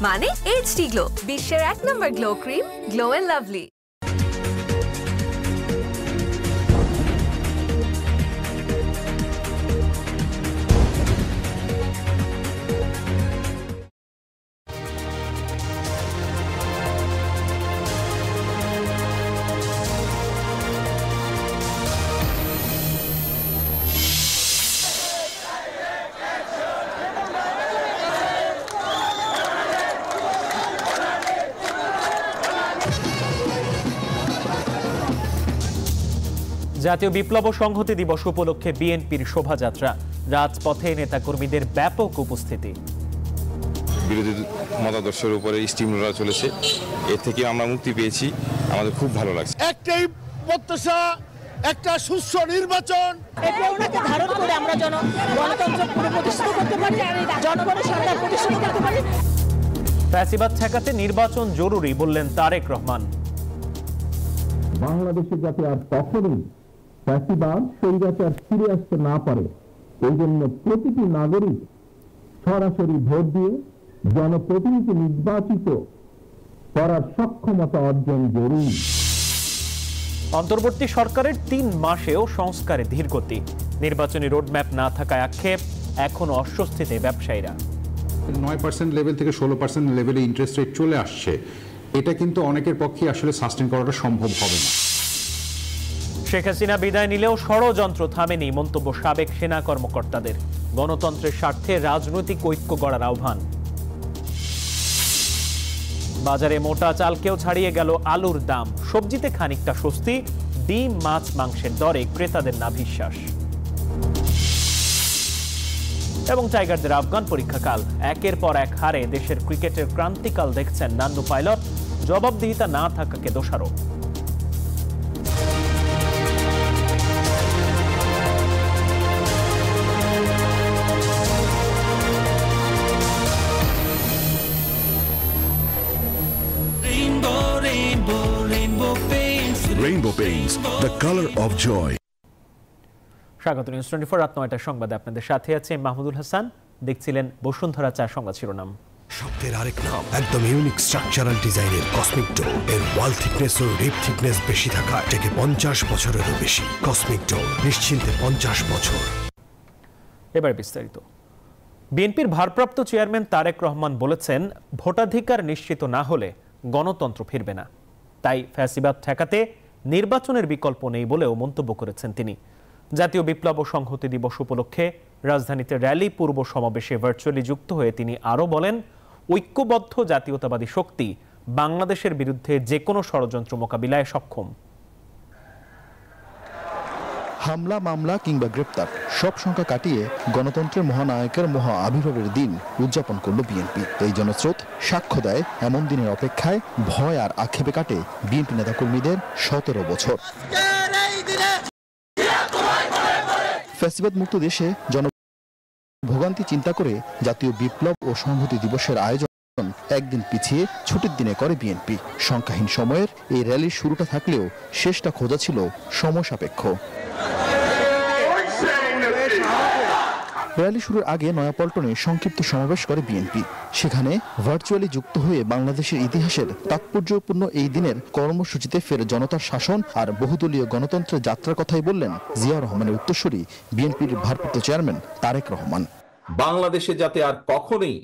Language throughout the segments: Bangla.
মানে এইচডি গ্লো, বিশ্বের 1 নম্বর glow cream, glow and lovely. জাতীয় বিপ্লব ও সংহতি দিবস উপলক্ষে বিএনপির শোভাযাত্রা, রাজপথে নেতাকর্মীদের ব্যাপক উপস্থিতি। বিরোধী মতাদর্শের উপরে স্টিমুলা চলেছে, এর থেকে আমরা মুক্তি পেয়েছি, আমাদের খুব ভালো লাগছে। একটাই প্রত্যাশা, একটা সুষ্ঠু নির্বাচন, ওনাকে ধারণ করে আমরা গণতন্ত্র পুনঃপ্রতিষ্ঠিত করতে পারি, জনগণের সরকার প্রতিষ্ঠিত করতে পারি। ফ্যাসিবাদ ঠেকাতে নির্বাচন জরুরি বললেন তারেক রহমান। বাংলাদেশে যাতে আর কখনোই ফ্যাসিবাদ স্বৈরাচার ফিরে আসতে না পারে, এই জন্য প্রতিটি নাগরিক সরাসরি ভোট দিয়ে জনপ্রতিনিধি নির্বাচিত করার সক্ষমতা অর্জন জরুরি। অন্তর্বর্তী সরকারের 3 মাসেও সংস্কারে ধীরগতি, নির্বাচনী রোডম্যাপ না থাকায় আক্ষেপ, এখনো অস্বস্তিতে ব্যবসায়ীরা। 9% লেভেল থেকে 16% লেভেলে ইন্টারেস্ট রেট চলে আসছে, এটা কিন্তু অনেকের পক্ষে আসলে সাস্টেন করাটা সম্ভব হবে না। শেখ হাসিনা বিদায় নিলেও ষড়যন্ত্র থামেনি, মন্তব্য সাবেক সেনা কর্মকর্তাদের। গণতন্ত্রের স্বার্থে রাজনৈতিক ঐক্য গড়ার আহ্বান। বাজারে মোটা চালকেও ছাড়িয়ে গেল আলুর দাম, সবজিতে খানিকটা স্বস্তি, ডিম মাছ মাংসের দরে ক্রেতাদের নাভিশ্বাস। এবং টাইগারদের আফগান পরীক্ষাকাল, একের পর এক হারে দেশের ক্রিকেটের ক্রান্তিকাল দেখছেন নান্নু পাইলট, জবাবদিহিতা না থাকাকে দোষারোপ। Rainbow Paints, the color of joy. স্বাগত নিউজ 24 রাত 9টার সংবাদে আপনাদের সাথে আছে মাহমুদুল হাসান। দেখছিলেন বসুন্ধরা 4 সংবাদ শিরোনাম। শব্দের আরেক নাম, একদম ইউনিক স্ট্রাকচারাল ডিজাইনের কসমিক ডো। এর ওয়াল থিকনেস ও রিপ থিকনেস বেশি থাকায় থেকে 50 বছরেরও বেশি। কসমিক ডো, নিশ্চিন্তে 50 বছর। এবার বিস্তারিত। বিএনপির ভারপ্রাপ্ত চেয়ারম্যান তারেক রহমান বলেছেন, ভোটাধিকার নিশ্চিত না হলে গণতন্ত্র ফিরবে না। তাই ফ্যাসিবাদ ঠেকাতে নির্বাচনের বিকল্প নেই বলেও মন্তব্য করেছেন তিনি। জাতীয় বিপ্লব ও সংহতি দিবস উপলক্ষে রাজধানীতে র্যালি পূর্ব সমাবেশে ভার্চুয়ালি যুক্ত হয়ে তিনি আরও বলেন, ঐক্যবদ্ধ জাতীয়তাবাদী শক্তি বাংলাদেশের বিরুদ্ধে যে কোনো ষড়যন্ত্র মোকাবিলায় সক্ষম। হামলা, মামলা কিংবা গ্রেপ্তার সব সংখ্যা কাটিয়ে গণতন্ত্রের মহানায়কের মহা আবির্ভাবের দিন উদযাপন করল বিএনপি। এই জনস্রোত সাক্ষ্য দেয়, এমন দিনের অপেক্ষায় ভয় আর আক্ষেপে কাটে বিএনপি নেতাকর্মীদের 17 বছর। ফ্যাসিবাদ মুক্ত দেশে জনভোগান্তি চিন্তা করে জাতীয় বিপ্লব ও সংহতি দিবসের আয়োজন একদিন পিছিয়ে ছুটির দিনে করে বিএনপি। সংখ্যাহীন সময়ের এই র্যালির শুরুটা থাকলেও শেষটা খোঁজা ছিল সময় সাপেক্ষ। র্যালি শুরুর আগে নয়াপল্টনে সংক্ষিপ্ত সমাবেশ করে বিএনপি। সেখানে ভার্চুয়ালি যুক্ত হয়ে বাংলাদেশের ইতিহাসের তাৎপর্যপূর্ণ এই দিনের কর্মসূচিতে ফের জনতার শাসন আর বহুদলীয় গণতন্ত্রের যাত্রার কথাই বললেন জিয়াউর রহমানের উত্তরসূরি বিএনপির ভারপ্রাপ্ত চেয়ারম্যান তারেক রহমান। বাংলাদেশে যাতে আর কখনোই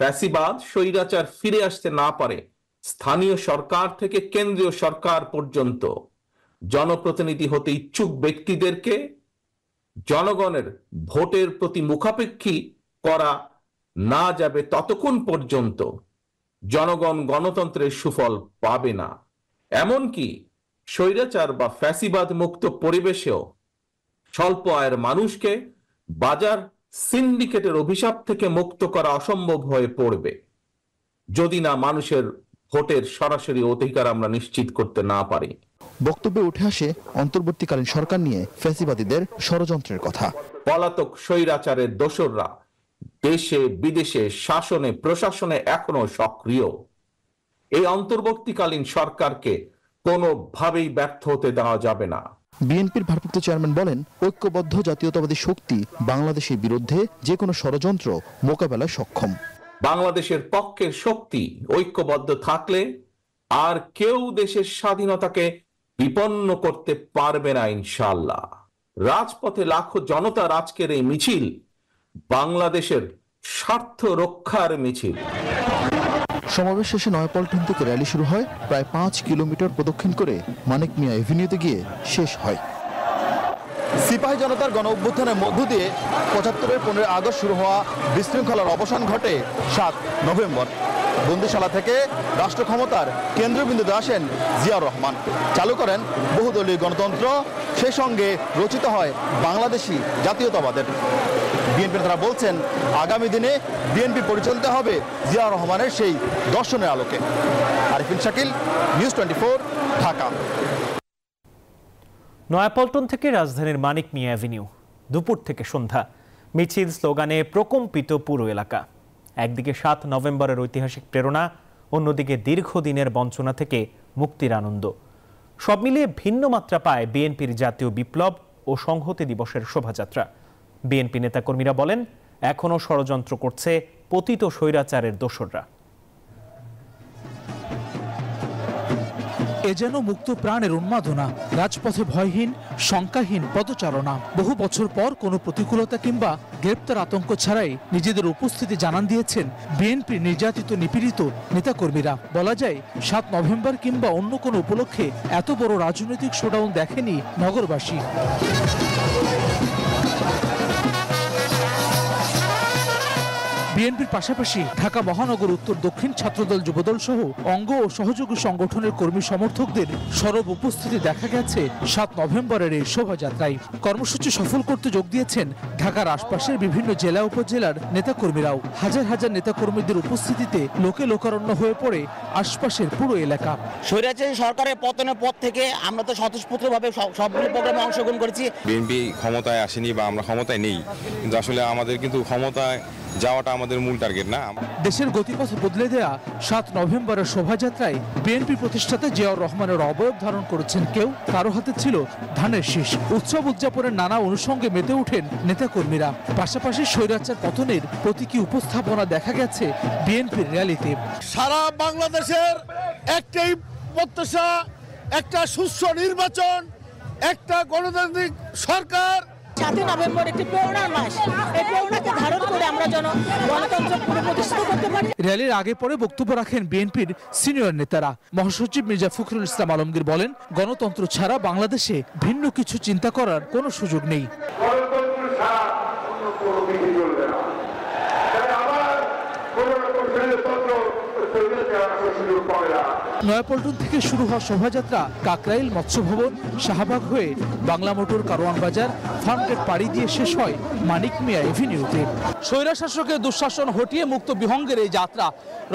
ফ্যাসিবাদ স্বৈরাচার ফিরে আসতে না পারে, স্থানীয় সরকার থেকে কেন্দ্রীয় সরকার পর্যন্ত জনপ্রতিনিধি হতে ইচ্ছুক ব্যক্তিদেরকে জনগণের ভোটের প্রতি মুখাপেক্ষী করা না যাবে, ততক্ষণ পর্যন্ত জনগণ গণতন্ত্রের সুফল পাবে না। এমনকি স্বৈরাচার বা ফ্যাসিবাদ মুক্ত পরিবেশেও স্বল্প আয়ের মানুষকে বাজার সিন্ডিকেটের অভিশাপ থেকে মুক্ত করা অসম্ভব হয়ে পড়বে যদি না মানুষের ভোটের সরাসরি অধিকার আমরা নিশ্চিত করতে না পারি। বক্তব্যে উঠে আসে অন্তর্বর্তীকালীন সরকার নিয়ে ফ্যাসিবাদীদের ষড়যন্ত্রের কথা। পলাতক স্বৈরাচারের দোসররা দেশে বিদেশে শাসনে প্রশাসনে এখনো সক্রিয়। এই অন্তর্বর্তীকালীন সরকারকে কোনোভাবেই ব্যর্থ হতে দেওয়া যাবে না। বিএনপির ভারপ্রাপ্ত চেয়ারম্যান বলেন, ঐক্যবদ্ধ জাতীয়তাবাদী শক্তি বাংলাদেশের বিরুদ্ধে যে কোনো ষড়যন্ত্র মোকাবেলায় সক্ষম। বাংলাদেশের পক্ষের শক্তি ঐক্যবদ্ধ থাকলে আর কেউ দেশের স্বাধীনতাকে বিপন্ন করতে পারবে না ইনশাআল্লাহ। রাজপথে লাখো জনতার আজকের এই মিছিল বাংলাদেশের স্বার্থ রক্ষার মিছিল। সমাবেশ শেষে নয়াপল্টন থেকে র্যালি শুরু হয়, প্রায় 5 কিলোমিটার প্রদক্ষিণ করে মানিক মিয়া এভিনিউতে গিয়ে শেষ হয়। সিপাহী জনতার গণ অভ্যুত্থানের মধ্য দিয়ে 75-এর 15 আগস্ট শুরু হওয়া বিশৃঙ্খলার অবসান ঘটে 7 নভেম্বর। বন্দিশালা থেকে রাষ্ট্র ক্ষমতার কেন্দ্রবিন্দুতে আসেন জিয়াউর রহমান, চালু করেন বহুদলীয় গণতন্ত্র, সেই সঙ্গে রচিত হয় বাংলাদেশি জাতীয়তাবাদের। বিএনপি নেতারা বলছেন আগামী দিনে বিএনপি পরিচালিত হবে জিয়াউর রহমানের সেই দর্শনের আলোকে। আরিফিন শাকিল, নিউজ 24, ঢাকা। নয়াপল্টন থেকে রাজধানীর মানিক মিয়া অ্যাভিনিউ, দুপুর থেকে সন্ধ্যা মিছিল স্লোগানে প্রকম্পিত পুরো এলাকা। একদিকে 7 নভেম্বরের ঐতিহাসিক প্রেরণা, অন্যদিকে দীর্ঘদিনের বঞ্চনা থেকে মুক্তির আনন্দ। সব মিলিয়ে ভিন্ন মাত্রা পায় বিএনপির জাতীয় বিপ্লব ও সংহতি দিবসের শোভাযাত্রা। বিএনপি নেতাকর্মীরা বলেন, এখনও ষড়যন্ত্র করছে পতিত স্বৈরাচারের দোসররা। এ যেন মুক্ত প্রাণের উন্মাদনা, রাজপথে ভয়হীন শঙ্কাহীন পদচারণা। বহু বছর পর কোনো প্রতিকূলতা কিংবা গ্রেপ্তার আতঙ্ক ছাড়াই নিজেদের উপস্থিতি জানান দিয়েছেন বিএনপি নির্যাতিত নিপীড়িত নেতাকর্মীরা। বলা যায় 7 নভেম্বর কিংবা অন্য কোনো উপলক্ষে এত বড় রাজনৈতিক শোডাউন দেখেনি নগরবাসী। বিএনপির পাশাপাশি ঢাকা মহানগর উত্তর দক্ষিণ ছাত্রদল যুবদল সহ অঙ্গ ও সহযোগী সংগঠনের কর্মী সমর্থকদের সরব উপস্থিতি দেখা গেছে 7 নভেম্বরের এই শোভাযাত্রায়। কর্মসূচি সফল করতে যোগ দিয়েছেন ঢাকার আশপাশের বিভিন্ন জেলা উপজেলার নেতাকর্মীরাও। হাজার হাজার নেতাকর্মীদের উপস্থিতিতে লোকে লোকারণ্য হয়ে পড়ে আশপাশের পুরো এলাকা। স্বৈরাচারী সরকারের পতনের পর থেকে আমরা তো স্বতঃস্ফূর্তভাবে সবগুলো প্রোগ্রামে অংশগ্রহণ করেছি। বিএনপি ক্ষমতায় আসেনি বা আমরা ক্ষমতায় নেই, কিন্তু আসলে আমাদের কিন্তু ক্ষমতায় যাওয়াটা আমাদের মূল টার্গেট না। দেশের গতিপথ বদলে দেয়া 7 নভেম্বরের শোভাযাত্রায় বিএনপি প্রতিষ্ঠাতা জিয়াউর রহমানের অবয়ব ধারণ করেছেন কেউ, কারো হাতে ছিল ধানের শীষ। উৎসব উদযাপনের নানা অনুষঙ্গে মেতে ওঠেন নেতাকর্মীরা। পাশাপাশি স্বৈরাচার পতনের প্রতীকী উপস্থাপনা দেখা গেছে বিএনপির র্যালিতে। সারা বাংলাদেশের একটাই প্রত্যাশা, একটা সুষ্ঠু নির্বাচন, একটা গণতান্ত্রিক সরকার। 7 নভেম্বর একটি প্রেরণার মাস, এই প্রেরণাকে ধারণ করে আমরা যেন গণতন্ত্র পুনঃপ্রতিষ্ঠিত করতে পারি। র্যালির আগে পরে বক্তব্য রাখেন বিএনপির সিনিয়র নেতারা। মহাসচিব মির্জা ফখরুল ইসলাম আলমগীর বলেন, গণতন্ত্র ছাড়া বাংলাদেশে ভিন্ন কিছু চিন্তা করার কোনো সুযোগ নেই। নয়াপল্টন থেকে শুরু হওয়া শোভাযাত্রা কাকরাইল মৎস্য ভবন শাহবাগ হয়ে বাংলা মোটর কারওয়ান বাজার ফার্মগেট পাড়ি দিয়ে শেষ হয় মানিক মিয়া এভিনিউতে। স্বৈরশাসকের দুঃশাসন হটিয়ে মুক্ত বিহঙ্গের এই যাত্রা,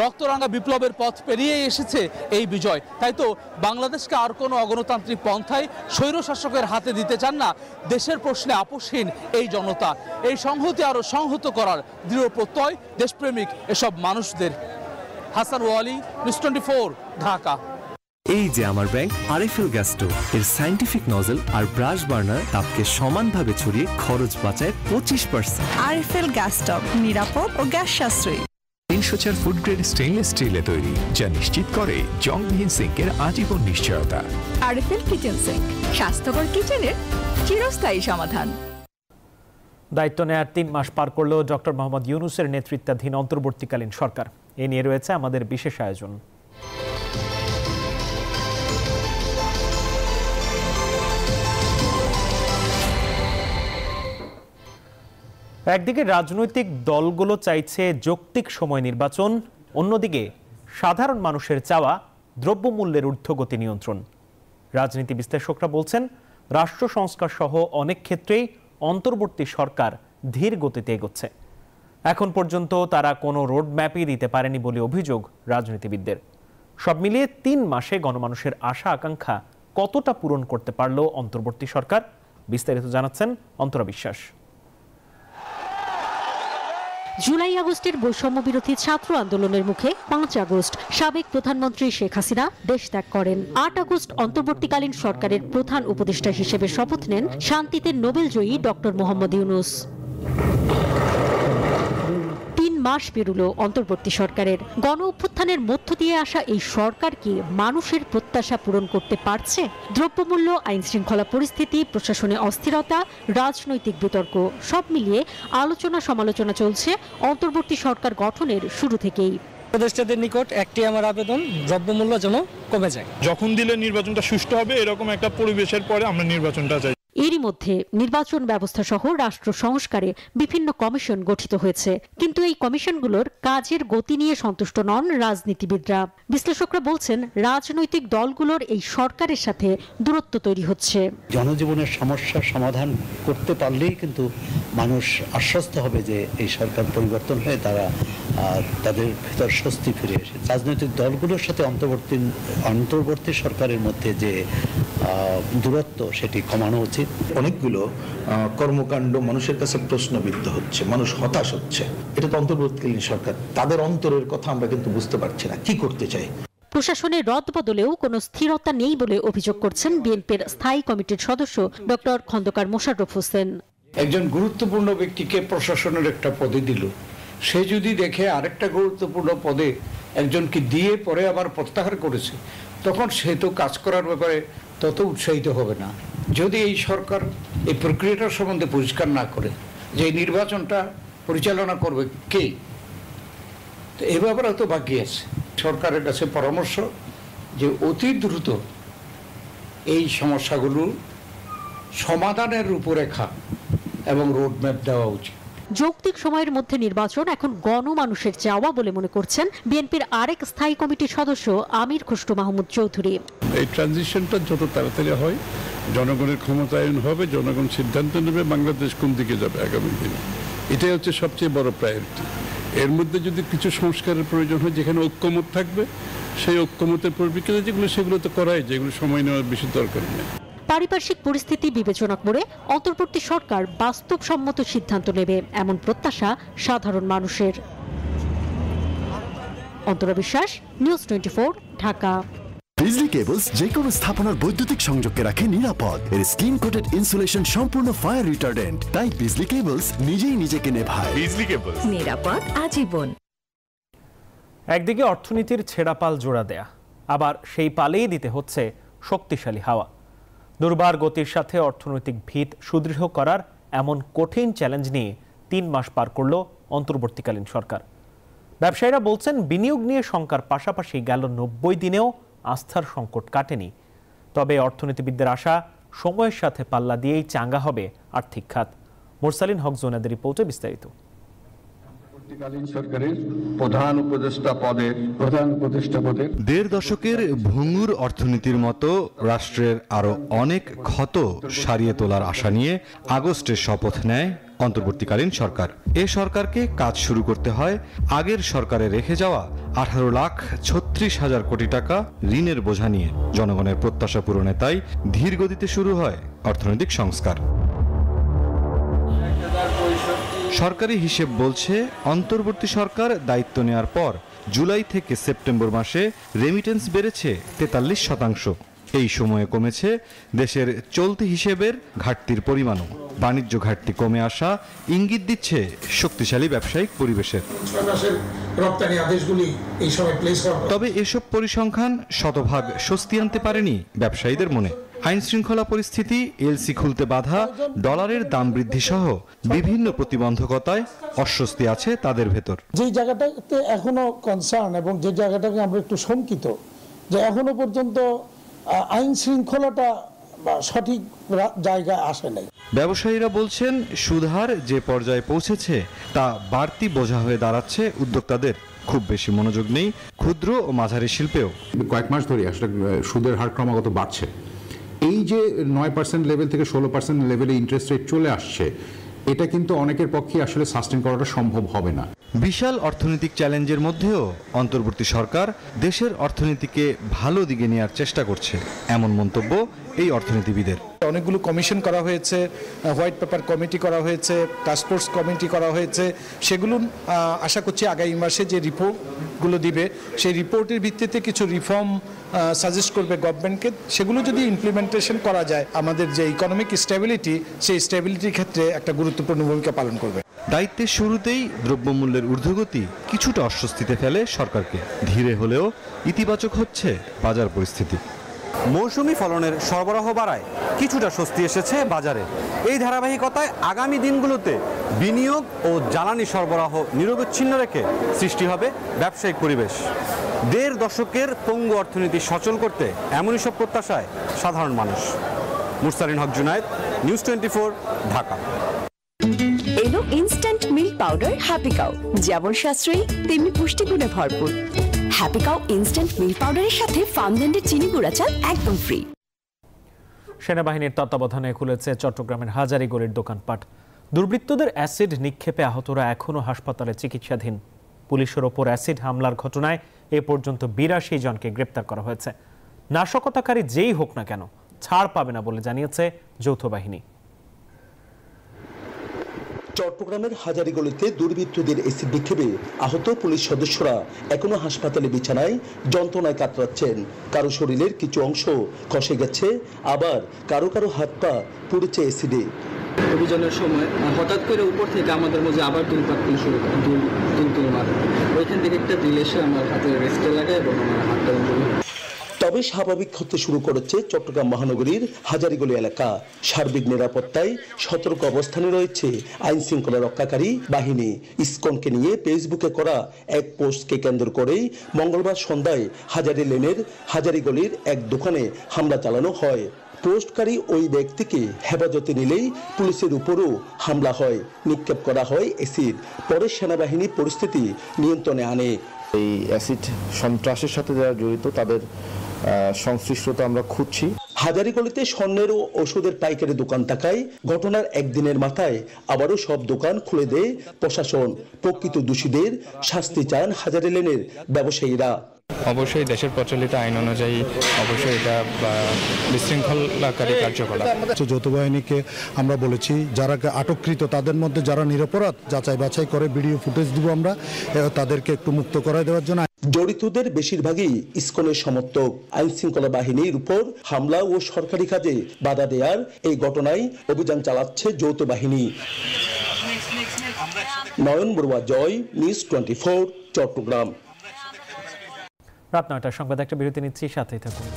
রক্তরাঙা বিপ্লবের পথ পেরিয়ে এসেছে এই বিজয়। তাই তো বাংলাদেশকে আর কোনো অগণতান্ত্রিক পন্থায় স্বৈরশাসকের হাতে দিতে চান না দেশের প্রশ্নে আপোষহীন এই জনতা। এই সংহতি আরো সংহত করার দৃঢ় প্রত্যয় দেশপ্রেমিক এসব মানুষদের। হাসান ওয়ালি, নিউজ 24, ঢাকা। এই যে আমার ব্যাংক আরএফএল গ্যাস স্টোভ, এর সায়েন্টিফিক নজল আর ব্রাশ বার্নার তাপকে সমানভাবে ছড়িয়ে খরচ বাঁচায় 25%। আরএফএল গ্যাস স্টোভ নিরাপদ ও গ্যাস সাশ্রয়ী। 304 ফুড গ্রেড স্টেইনলেস স্টিলে তৈরি, যা নিশ্চিত করে জংবিহীন সিঙ্কের আজীবন নিশ্চয়তা। আরএফএল কিচেন সিঙ্ক, স্বাস্থ্যকর কিচেনের চিরস্থায়ী সমাধান। দায়িত্ব নেয়ার 3 মাস পার করল ডক্টর মোহাম্মদ ইউনূসের নেতৃত্বাধীন অন্তর্বর্তীকালীন সরকার। এ নিয়ে রয়েছে আমাদের বিশেষ আয়োজন। একদিকে রাজনৈতিক দলগুলো চাইছে যৌক্তিক সময় নির্বাচন, অন্যদিকে সাধারণ মানুষের চাওয়া দ্রব্যমূল্যের ঊর্ধ্বগতি নিয়ন্ত্রণ। রাজনীতি বিশ্লেষকরা বলছেন, রাষ্ট্র সংস্কার সহ অনেক ক্ষেত্রেই অন্তর্বর্তী সরকার ধীর গতিতে এগোচ্ছে। এখন পর্যন্ত তারা কোনো রোডম্যাপই দিতে পারেনি বলে অভিযোগ রাজনীতিবিদদের। সব মিলিয়ে 3 মাসে গণমানুষের আশা আকাঙ্ক্ষা কতটা পূরণ করতে পারল অন্তর্বর্তী সরকার, বিস্তারিত জানাচ্ছেন অন্তরা বিশ্বাস। জুলাই আগস্টের বৈষম্য বিরোধী ছাত্র আন্দোলনের মুখে 5 আগস্ট সাবেক প্রধানমন্ত্রী শেখ হাসিনা দেশ ত্যাগ করেন। 8 আগস্ট অন্তর্বর্তীকালীন সরকারের প্রধান উপদেষ্টা হিসেবে শপথ নেন শান্তিতে নোবেল জয়ী ডক্টর মোহাম্মদ ইউনূস। 3 মাস পেরুলো অন্তর্বর্তী সরকারের। গণ অভ্যুত্থানের মধ্য দিয়ে আসা এই সরকার কি মানুষের প্রত্যাশা পূরণ করতে পারছে? দ্রব্যমূল্য, আইন শৃঙ্খলা পরিস্থিতি, প্রশাসনে অস্থিরতা, রাজনৈতিক বিতর্ক সব মিলিয়ে আলোচনা সমালোচনা চলছে অন্তর্বর্তী সরকার গঠনের শুরু থেকেই। উপদেষ্টাদের নিকট একটি আমার আবেদন, দ্রব্যমূল্য যেন কমে যায়। যখন দিলে নির্বাচনটা সুষ্ঠু হবে, এরকম একটা পরিবেশের পরে আমরা নির্বাচনটা চাই। এরই মধ্যে নির্বাচন ব্যবস্থা সহ রাষ্ট্র সংস্কারে বিভিন্ন কমিশন গঠিত হয়েছে, কিন্তু এই কমিশনগুলোর কাজের গতি নিয়ে সন্তুষ্ট নন রাজনীতিবিদরা। বিশ্লেষকরা বলছেন, রাজনৈতিক দলগুলোর এই সরকারের সাথে দূরত্ব তৈরি হচ্ছে। জনজীবনের সমস্যার সমাধান করতে পারলেই কিন্তু মানুষ আশ্বস্ত হবে যে এই সরকার পরিবর্তন হয়ে তাদের ভেতর স্বস্তি ফিরে এসে রাজনৈতিক দলগুলোর সাথে অন্তর্বর্তী সরকারের মধ্যে যে দূরত্ব সেটি কমানো উচিত। অনেকগুলো কর্মকাণ্ড মানুষের কাছে প্রশ্নবিদ্ধ হচ্ছে, মানুষ হতাশ হচ্ছে। এটা তো অন্তর্বর্তীকালীন সরকার, তাদের অন্তরের কথা আমরা কিন্তু বুঝতে পারছি না কি করতে চাই। প্রশাসনের রদবদলেও কোনো স্থিরতা নেই বলে অভিযোগ করছেন বিএনপির স্থায়ী কমিটির সদস্য ডক্টর খন্দকার মোশাররফ হোসেন। একজন গুরুত্বপূর্ণ ব্যক্তিকে প্রশাসনের একটা পদে দিল, সে যদি দেখে আরেকটা গুরুত্বপূর্ণ পদে একজনকে দিয়ে পরে আবার প্রত্যাহার করেছে, তখন সে তো কাজ করার ব্যাপারে তত উৎসাহিত হবে না। যদি এই সরকার এই প্রক্রিয়াটার সম্বন্ধে পরিষ্কার না করে যে নির্বাচনটা পরিচালনা করবে কে, এ ব্যাপারে তো বাকি আছে। সরকারের কাছে পরামর্শ যে অতি দ্রুত এই সমস্যাগুলো সমাধানের রূপরেখা এবং রোডম্যাপ দেওয়া উচিত। যৌক্তিক সময়ের মধ্যে নির্বাচন এখন গণমানুষের চাওয়া বলে মনে করছেন বিএনপির আরেক স্থায়ী কমিটির সদস্য আমির খসরু মাহমুদ চৌধুরী। এই ট্রানজিশনটা যত তাড়াতাড়ি হয়, জনগণের ক্ষমতায়ন হবে, জনগণ সিদ্ধান্ত নেবে বাংলাদেশ কোন দিকে যাবে আগামী দিনে। এটাই হচ্ছে সবচেয়ে বড় প্রায়োরিটি। এর মধ্যে যদি কিছু সংস্কারের প্রয়োজন হয়, যেখানে ঐক্যমত থাকবে, সেই ঐক্যমতের পরিপ্রেক্ষিতে সেগুলো তো করাই, যেগুলো সময় নেওয়ার বেশি দরকার নেই। পারিপার্শ্বিক পরিস্থিতি বিবেচনা করে অন্তর্বর্তী সরকার বাস্তবসম্মত সিদ্ধান্ত নেবে এমন প্রত্যাশা সাধারণ মানুষের। অন্তরা বিশ্বাস, নিউজ 24, ঢাকা। বিজলি কেবলস যে কোনো স্থাপনার বৈদ্যুতিক সংযোগকে রাখে নিরাপদ। এর স্কিন কোটেড ইনসুলেশন সম্পূর্ণ ফায়ার রিটার্ডেন্ট, তাই বিজলি কেবলস নিজেই নিজেকে নেভায়। বিজলি কেবলস, নিরাপদ আজীবন। একদিকে অর্থনীতির ছেঁড়া পাল জোড়া দেয়া, আবার সেই পালেই দিতে হচ্ছে শক্তিশালী হাওয়া। দুর্বার গতির সাথে অর্থনৈতিক ভিত সুদৃঢ় করার এমন কঠিন চ্যালেঞ্জ নিয়ে 3 মাস পার করল অন্তর্বর্তীকালীন সরকার। ব্যবসায়ীরা বলছেন, বিনিয়োগ নিয়ে শঙ্কার পাশাপাশি গেল 90 দিনেও আস্থার সংকট কাটেনি। তবে অর্থনীতিবিদদের আশা, সময়ের সাথে পাল্লা দিয়েই চাঙ্গা হবে আর্থিক খাত। মুরসালিন হক জোনাদের রিপোর্টে বিস্তারিত। সরকারের প্রধান উপদেষ্টা পদে 1.5 দশকের ভঙ্গুর অর্থনীতির মতো রাষ্ট্রের আরো অনেক ক্ষত সারিয়ে তোলার আশা নিয়ে আগস্টে শপথ নেয় অন্তর্বর্তীকালীন সরকার। এ সরকারকে কাজ শুরু করতে হয় আগের সরকারে রেখে যাওয়া 18,36,000 কোটি টাকা ঋণের বোঝা নিয়ে। জনগণের প্রত্যাশা পূরণে তাই ধীর গতিতে শুরু হয় অর্থনৈতিক সংস্কার। সরকারি হিসেব বলছে, অন্তর্বর্তী সরকার দায়িত্ব নেওয়ার পর জুলাই থেকে সেপ্টেম্বর মাসে রেমিটেন্স বেড়েছে 43%। এই সময়ে কমেছে দেশের চলতি হিসেবের ঘাটতির পরিমাণও। বাণিজ্য ঘাটতি কমে আসা ইঙ্গিত দিচ্ছে শক্তিশালী ব্যবসায়িক পরিবেশের। তবে এসব পরিসংখ্যান শতভাগ স্বস্তি আনতে পারেনি ব্যবসায়ীদের মনে। আইন শৃঙ্খলা পরিস্থিতি, এলসি খুলতে বাধা, ডলারের দাম বৃদ্ধি সহ বিভিন্ন প্রতিবন্ধকতায় অস্বস্তি আছে তাদের ভেতর। যে জায়গাটাতে এখনো কনসার্ন এবং যে জায়গাটাকে আমরা একটু শঙ্কিত, যে এখনো পর্যন্ত আইন শৃঙ্খলাটা সঠিক জায়গায় আসে নাই। ব্যবসায়ীরা বলছেন, সুদহার যে পর্যায়ে পৌঁছেছে তা বাড়তি বোঝা হয়ে দাঁড়াচ্ছে উদ্যোক্তাদের। খুব বেশি মনোযোগ নেই ক্ষুদ্র ও মাঝারি শিল্পেও। কয়েক মাস ধরে আসলে সুদের হার ক্রমাগত বাড়ছে। এই যে 9% লেভেল থেকে 16% লেভেলে ইন্টারেস্ট রেট চলে আসছে, এটা কিন্তু অনেকের পক্ষে আসলে সাস্টেন করাটা সম্ভব হবে না। বিশাল অর্থনৈতিক চ্যালেঞ্জের মধ্যেও অন্তর্বর্তী সরকার দেশের অর্থনীতিকে ভালো দিকে নেওয়ার চেষ্টা করছে, এমন মন্তব্য এই অর্থনীতিবিদের। অনেকগুলো কমিশন করা হয়েছে, হোয়াইট পেপার কমিটি করা হয়েছে, টাস্কফোর্স কমিটি করা হয়েছে। সেগুলো আশা করছি আগামী মাসে যে রিপোর্টগুলো দিবে সেই রিপোর্টের ভিত্তিতে কিছু রিফর্ম সাজেস্ট করবে গভর্নমেন্টকে। সেগুলো যদি ইমপ্লিমেন্টেশন করা যায় আমাদের যে ইকোনমিক স্টেবিলিটি, সেই স্টেবিলিটির ক্ষেত্রে একটা গুরুত্বপূর্ণ ভূমিকা পালন করবে। দায়িত্বের শুরুতেই দ্রব্যমূল্যের ঊর্ধ্বগতি কিছুটা অস্বস্তিতে ফেলে সরকারকে। ধীরে হলেও ইতিবাচক হচ্ছে বাজার পরিস্থিতি। মৌসুমি ফলনের সরবরাহ বাড়ায় কিছুটা স্বস্তি এসেছে বাজারে। এই ধারাবাহিকতায় আগামী দিনগুলোতে বিনিয়োগ ও জ্বালানি সরবরাহ নিরবচ্ছিন্ন রেখে সৃষ্টি হবে ব্যবসায়িক পরিবেশ। ১.৫ দশকের পঙ্গু অর্থনীতি সচল করতে এমনই সব প্রত্যাশায় সাধারণ মানুষ। মুরসালিন হক জুনায়েদ, নিউজ 24, ঢাকা। এলো instant milk powder happy cow, যেমন সাশ্রয়ী তেমনি পুষ্টিগুণে ভরপুর। হ্যাপি কাউ ইনস্ট্যান্ট মিল্ক পাউডারের সাথে ফার্মল্যান্ডের চিনি গুঁড়া চাল একদম ফ্রি। সেনাবাহিনীর তত্ত্বাবধানে খুলেছে চট্টগ্রামের হাজারীগলির দোকানপাট। দুর্বৃত্তদের অ্যাসিড নিক্ষেপে আহতরা এখনও হাসপাতালে চিকিৎসাধীন। পুলিশের ওপর অ্যাসিড হামলার ঘটনায় এ পর্যন্ত ৮২ জনকে গ্রেপ্তার করা হয়েছে। নাশকতাকারী যেই হোক না কেন ছাড় পাবে না বলে জানিয়েছে যৌথ বাহিনী। চট্টগ্রামের হাজারীগলিতে দুর্বৃত্তদের এসিড নিক্ষেপে আহত পুলিশ সদস্যরা এখনো হাসপাতালে বিছানায় যন্ত্রণায় কাতরাচ্ছেন। কারো শরীরের কিছু অংশ খসে গেছে, আবার কারো কারো হাত পা পুড়েছে এসিডে। অভিযানের সময় হঠাৎ করে উপর থেকে আমাদের মধ্যে আবার দুলপাত্তি শুরু করে, দুল মারে। ওইখান থেকে একটা ড্রিল এসে আমার হাতে রেস্টে লাগায় এবং আমার হাতটা উঠে। তবে স্বাভাবিক হতে শুরু করেছে চট্টগ্রাম মহানগরীর হাজারীগলি এলাকা। সার্বিক নিরাপত্তায় সতর্ক অবস্থানে রয়েছে আইন শৃঙ্খলা রক্ষাকারী বাহিনী। ইসকনকে নিয়ে ফেসবুকে করা এক পোস্টকে কেন্দ্র করেই মঙ্গলবার সন্ধ্যায় হাজারী লেনের হাজারীগলির এক দোকানে হামলা চালানো হয়। পোস্টকারী ওই ব্যক্তিকে হেফাজতে নিলেই পুলিশের উপরও হামলা হয়, নিক্ষেপ করা হয় অ্যাসিড। পরে সেনাবাহিনী পরিস্থিতি নিয়ন্ত্রণে আনে। এই অ্যাসিড সন্ত্রাসের সাথে যারা জড়িত তাদের সংশ্লিষ্টতা আমরা খুঁজছি। হাজারীগলিতে স্বর্ণের ও ওষুধের পাইকারি দোকান থাকায় ঘটনার একদিনের মাথায় আবারও সব দোকান খুলে দেয় প্রশাসন। প্রকৃত দোষীদের শাস্তি চান হাজারী লেনের ব্যবসায়ীরা। অবশ্যই দেশের প্রচলিত আইন অনুযায়ী অবশ্যই এটা বিশৃঙ্খলাকারী কার্যকলাপ। যৌথ বাহিনীকে আমরা বলেছি যারা আটককৃত তাদের মধ্যে যারা নিরপরাধ যাচাই বাছাই করে ভিডিও ফুটেজ দিব আমরা, তাদেরকে একটু মুক্ত করায় দেওয়ার জন্য। জড়িতদের বেশিরভাগই ইসকনের সমর্থক। আইন শৃঙ্খলা বাহিনীর উপর হামলা ও সরকারি কাজে বাধা দেওয়ার এই ঘটনায় অভিযান চালাচ্ছে যৌথ বাহিনী। নয়ন বড়ুয়া, জয়, নিউজ 24, চট্টগ্রাম। রাত ৯টার সংবাদ একটা বিরতি নিচ্ছি, সাথেই থাকুন।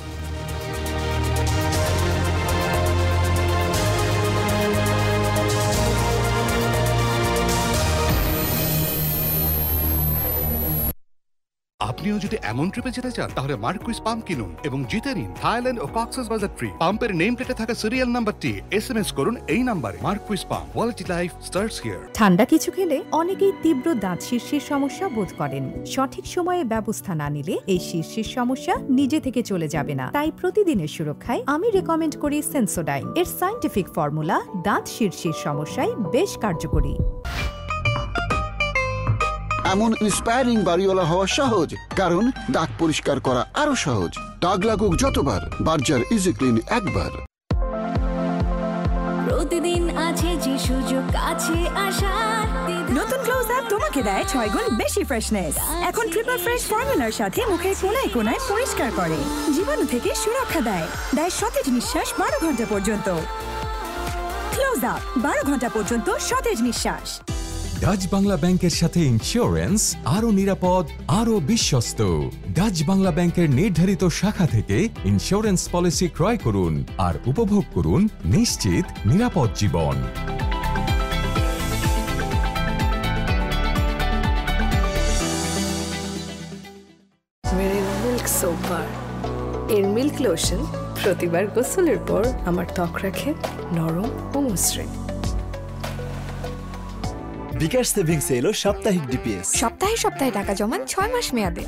আপনিও যদি এমন ট্রিপে যেতে চান তাহলে মার্কুইস পাম্প কিনুন এবং জিতে নিন থাইল্যান্ড ও কক্সবাজার ট্রিপ। পাম্পের নেম প্লেটে থাকা সিরিয়াল নাম্বারটি SMS করুন এই নাম্বারে। Marquis pump, quality life starts here. ঠান্ডা কিছু খেলে অনেকেই তীব্র দাঁত শীর্ষের সমস্যা বোধ করেন। সঠিক সময়ে ব্যবস্থা না নিলে এই শীর্ষের সমস্যা নিজে থেকে চলে যাবে না। তাই প্রতিদিনের সুরক্ষায় আমি রেকমেন্ড করি সেন্সোডাইন। এর সায়েন্টিফিক ফর্মুলা দাঁত শীর্ষের সমস্যায় বেশ কার্যকরী। এমন ইন্সপায়ারিং বাড়িওয়ালা হওয়া সহজ, কারণ দাগ পরিষ্কার করা আরো সহজ। দাগ লাগুক যতবার, বার্জার ইজি ক্লিন একবার। প্রতিদিন আছে যে সুযোগ কাছে আসার। নতুন ক্লোজ আপ তোমাকে দেয় 6 গুণ বেশি ফ্রেশনেস। এখন ট্রিপল ফ্রেশ ফর্মুলার সাথে মুখের কোনায় কোনায় পরিষ্কার করে, জীবাণু থেকে সুরক্ষা দেয় সতেজ নিঃশ্বাস 12 ঘন্টা পর্যন্ত। ক্লোজ আপ 12 ঘন্টা পর্যন্ত সতেজ নিঃশ্বাস। ডাচ বাংলা ব্যাংকের সাথে ইন্স্যুরেন্স আরো নিরাপদ, আরো বিশ্বস্ত। ডাচ বাংলা ব্যাংকের নির্ধারিত শাখা থেকে ইন্স্যুরেন্স পলিসি ক্রয় করুন আর উপভোগ করুন নিশ্চিত নিরাপদ জীবন। মিল্ক সোপ বার, এর মিল্ক লোশন প্রতিবার গোসলের পর আমার ত্বক রাখে নরম ও মসৃণ। বিকাশ সেভিংস এলো সাপ্তাহিক ডিপিএস। সপ্তাহে সপ্তাহে টাকা জমান 6 মাস মেয়াদে।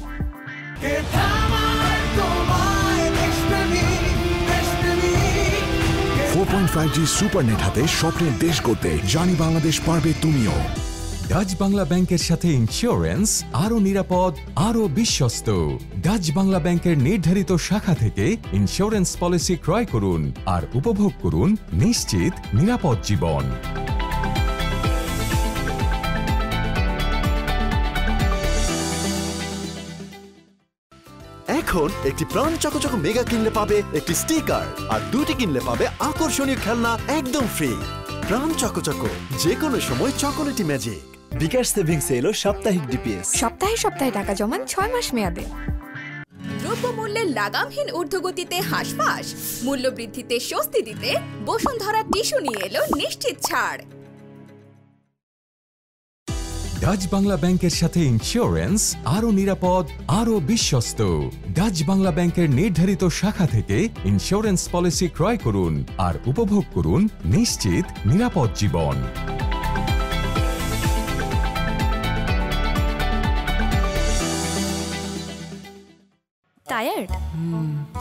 4.5G সুপারনেট হাতে স্বপ্নের দেশ করতে জানি বাংলাদেশ পারবে তুমিও। ডাচ বাংলা ব্যাংকের সাথে ইন্স্যুরেন্স আরো নিরাপদ, আরো বিশ্বস্ত। ডাচ বাংলা ব্যাংকের নির্ধারিত শাখা থেকে ইন্স্যুরেন্স পলিসি ক্রয় করুন আর উপভোগ করুন নিশ্চিত নিরাপদ জীবন। এখন একটি প্রাণ চকচক মেগা কিনলে পাবে একটি স্টিকার, আর দুটি কিনলে পাবে আকর্ষণীয় খেলনা একদম ফ্রি। প্রাণ চকচক, যে কোনো সময় চকোলেটি ম্যাজিক। বিকাশ সেভিংস এলো সাপ্তাহিক ডিপিএস। সপ্তাহে সপ্তাহে টাকা জমান 6 মাস মেয়াদে। দ্রব্যমূল্যের লাগামহীন ঊর্ধ্বগতিতে হাঁসফাঁস, মূল্য বৃদ্ধিতে স্বস্তি দিতে বসুন্ধরা টিস্যু নিয়ে এলো নিশ্চিত ছাড়। ডাচ বাংলা ব্যাংকের সাথে ইন্স্যুরেন্স আরো নিরাপদ, আরো বিশ্বস্ত। ডাচ বাংলা ব্যাংকের নির্ধারিত শাখা থেকে ইন্স্যুরেন্স পলিসি ক্রয় করুন আর উপভোগ করুন নিশ্চিত নিরাপদ জীবন। টায়ার্ড?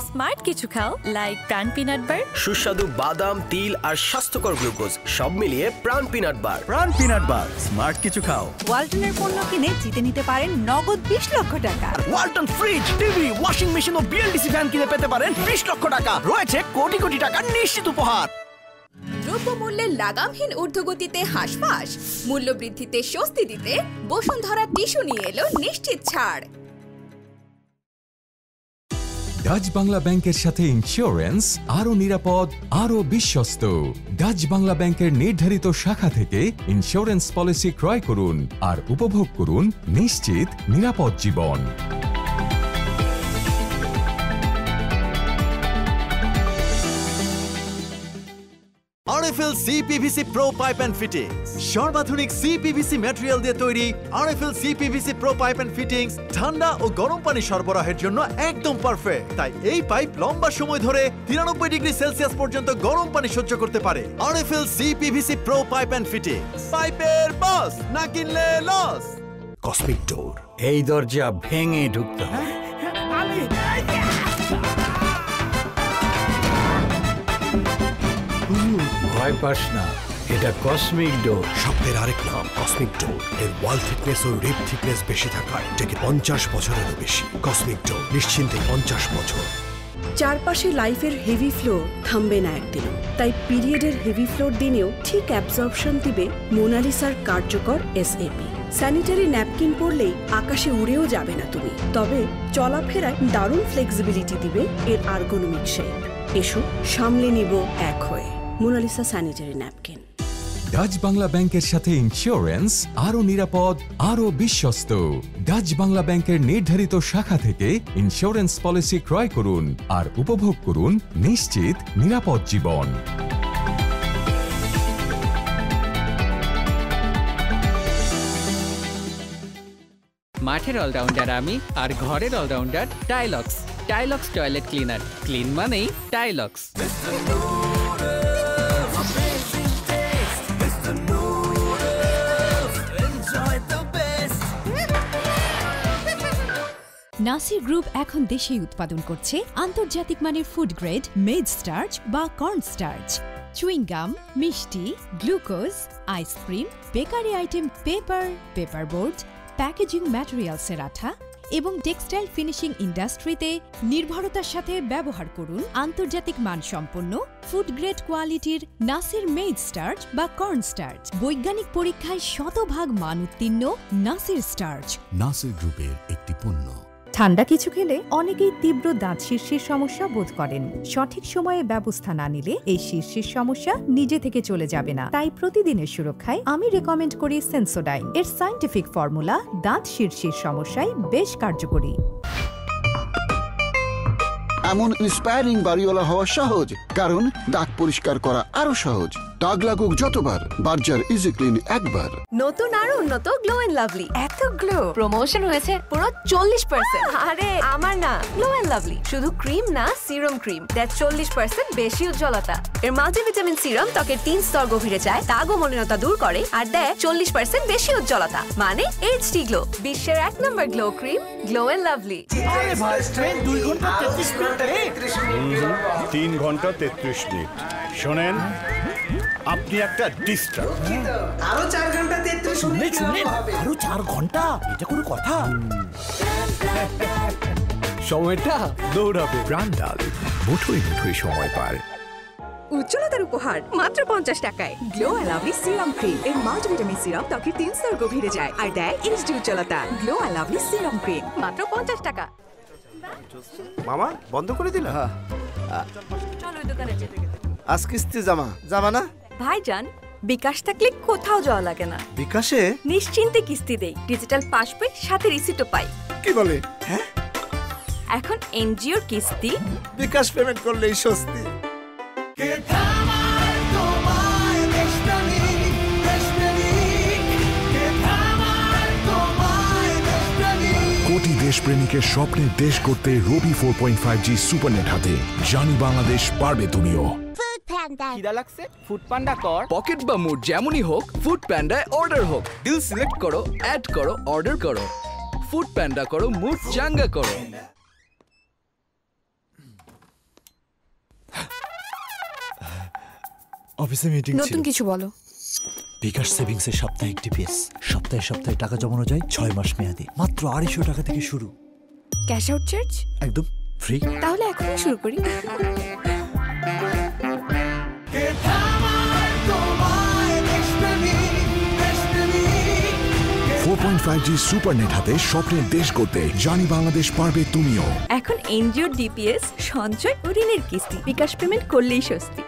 স্মার্ট কিছু খাও, লাইক প্রাণ পিনাট বার। সুস্বাদু বাদাম, তিল আর স্বাস্থ্যকর গ্লুকোজ সব মিলিয়ে প্রাণ পিনাট বার। প্রাণ পিনাট বার, স্মার্ট কিছু খাও। ওয়ালটনের পণ্য কিনে জিতে নিতে পারেন নগদ 20 লক্ষ টাকা। Walton fridge, TV, washing machine ও বিএলডিসি ফ্যান কিনে পেতে পারেন 20 লক্ষ টাকা। রয়েছে কোটি কোটি টাকার নিশ্চিত উপহার। দ্রব্যমূল্যের লাগামহীন ঊর্ধ্বগতিতে হাঁসফাঁস, মূল্য বৃদ্ধিতে স্বস্তি দিতে বসুন্ধরা টিস্যু নিয়ে এলো নিশ্চিত ছাড়। ডাচ বাংলা ব্যাংকের সাথে ইন্স্যুরেন্স আরো নিরাপদ, আরো বিশ্বস্ত। ডাচ বাংলা ব্যাংকের নির্ধারিত শাখা থেকে ইন্স্যুরেন্স পলিসি ক্রয় করুন আর উপভোগ করুন নিশ্চিত নিরাপদ জীবন। RFL CPVC pro pipe and fittings, সর্বাধুনিক সিপিভিসি ম্যাটেরিয়াল দিয়ে তৈরি। RFL CPVC pro pipe and fittings ঠান্ডা ও গরম পানি সরবরাহের জন্য একদম পারফেক্ট। তাই এই পাইপ লম্বা সময় ধরে 93 ডিগ্রি সেলসিয়াস পর্যন্ত গরম পানি সহ্য করতে পারে। RFL CPVC pro pipe and fittings, পাইপের বস, না কিনলে লস। কসমিক ডোর, এই দরজা ভেঙে ঢুকতে হয়। ভয় পাস না, এটা কসমিক ডোর। শব্দের আরেক নাম কসমিক ডোর। এর ওয়াল থিকনেস ও রিপ থিকনেস বেশি থাকায় এটাকে 50 বছরেরও বেশি। কসমিক ডোর, নিশ্চিন্তে 50 বছর। চারপাশে লাইফের হেভি ফ্লো থামবে না একদিন, তাই পিরিয়ডের হেভি ফ্লোর দিনেও ঠিক অ্যাবজর্পশন দিবে মোনালিসার কার্যকর এসএপি। স্যানিটারি ন্যাপকিন পরলেই আকাশে উড়েও যাবে না তুমি, তবে চলাফেরায় দারুণ ফ্লেক্সিবিলিটি দিবে এর আর্গোনমিক শেপ। এসো সামলে নিব এক হয়ে Monalisa sanitary napkin. Dutch Bangla ব্যাংকের সাথে ইন্স্যুরেন্স আরো নিরাপদ, আরো বিশ্বস্ত। ডাচ বাংলা ব্যাংকের নির্ধারিত শাখা থেকে ইন্স্যুরেন্স পলিসি ক্রয় করুন আর উপভোগ করুন নিশ্চিত নিরাপদ জীবন। মাঠের অলরাউন্ডার আমি, আর ঘরের allrounder Tylox. Tylox toilet cleaner, clean মানেই টাইলক্স। নাসির গ্রুপ এখন দেশেই উৎপাদন করছে আন্তর্জাতিক মানের ফুড গ্রেড মেড স্টার্চ বা কর্ন স্টার্চ। চুইংগাম, মিষ্টি, glucose, ice cream, bakery item, paper board, packaging ম্যাটেরিয়ালসের আঠা এবং টেক্সটাইল ফিনিশিং ইন্ডাস্ট্রিতে নির্ভরতার সাথে ব্যবহার করুন আন্তর্জাতিক মানসম্পন্ন ফুড গ্রেড কোয়ালিটির নাসির মেড স্টার্চ বা কর্ন স্টার্চ। বৈজ্ঞানিক পরীক্ষায় 100% মান উত্তীর্ণ নাসির স্টার্চ, নাসির গ্রুপের একটি পণ্য। ঠান্ডা কিছু খেলে অনেকেই তীব্র দাঁত শীর্ষের সমস্যা বোধ করেন। সঠিক সময়ে ব্যবস্থা না নিলে এই শীর্ষের সমস্যা নিজে থেকে চলে যাবে না। তাই প্রতিদিনের সুরক্ষায় আমি রেকমেন্ড করি সেন্সোডাইন। এর সায়েন্টিফিক ফর্মুলা দাঁত শীর্ষের সমস্যায় বেশ কার্যকরী। এমন ইন্সপায়ারিং বাড়িওয়ালা হওয়া সহজ, কারণ দাগ পরিষ্কার করা আরো সহজ। দাগ লাগুক যতবার, বার্জার ইজি ক্লিন একবার। নতুন আর উন্নত গ্লো এন্ড লাভলি। এত গ্লো প্রমোশন হয়েছে পুরো 40%। আরে আমার না, গ্লো এন্ড লাভলি শুধু ক্রিম না, সিরাম ক্রিম দেয় 40% বেশি উজ্জ্বলতা। এর মাল্টিভিটামিন সিরাম ত্বকের 3 স্তর গভীরে যায়, দাগ ও মলিনতা দূর করে আর দেয় 40% বেশি উজ্জ্বলতা, মানে এইচডি গ্লো। বিশ্বের 1 নম্বর glow cream, glow and lovely. আরে ভাই, ট্রেন 2 ঘন্টা 33 মিনিট। 3 ঘন্টা 33 মিনিট। শোনেন, আপনি একটা ডিস্টার্ব। আরো 4 ঘন্টা 33 মিনিট হবে। আরো 4 ঘন্টা, এটা কোনো কথা? সময়টা দৌড়াবে। ব্রান্ডাল, মুঠোয় মুঠোয় সময় পার। উজ্জ্বলতার উপহার মাত্র 50 টাকায়। Glow and lovely serum cream এর মাল্টিভিটামিন সিরাম ত্বকের 3 স্তর গভীরে যায় আর দেয় এইচডি উজ্জ্বলতা। Glow and lovely serum cream মাত্র 50 টাকা। মামা বন্ধ করে দিলা? চলো দোকানে যেতে। আজ কিস্তি জামা না? ভাইজান, বিকাশ থাকলে কোথাও যাওয়া লাগে না। বিকাশে নিশ্চিন্তে কিস্তি দেই, ডিজিটাল পাস বই সাথে রিসিটও পাই। কি বলে? হ্যাঁ, এখন এনজিওর কিস্তি বিকাশ পেমেন্ট করলেই স্বস্তি। কোটি দেশপ্রেমিকের স্বপ্নের দেশ করতে রবি 4.5G সুপারনেট হাতে। জানি বাংলাদেশ, পারবে তুমিও। খিদা লাগছে? ফুড পান্ডা কর। পকেট বা মুড যেমনই হোক, ফুড প্যান্ডায় অর্ডার হোক। ডিল সিলেক্ট করো, অ্যাড করো, অর্ডার করো। ফুড প্যান্ডা করো, মুড চাঙ্গা করো। অফিসে মিটিং ছিল। নতুন কিছু বলো। বিকাশ সেভিংসের সাপ্তাহিক টিপিএস, সপ্তাহে সপ্তাহে টাকা জমানো যায় 6 মাস মেয়াদি, মাত্র 250 টাকা থেকে শুরু। ক্যাশ আউট চার্জ একদম ফ্রি। তাহলে এখনই শুরু করি। 4.5G সুপারনেট হাতে স্বপ্নের দেশ করতে জানি বাংলাদেশ, পারবে তুমিও। এখন এনজিওর ডিপিএস, সঞ্চয় ও ঋণের কিস্তি বিকাশ পেমেন্ট করলেই স্বস্তি।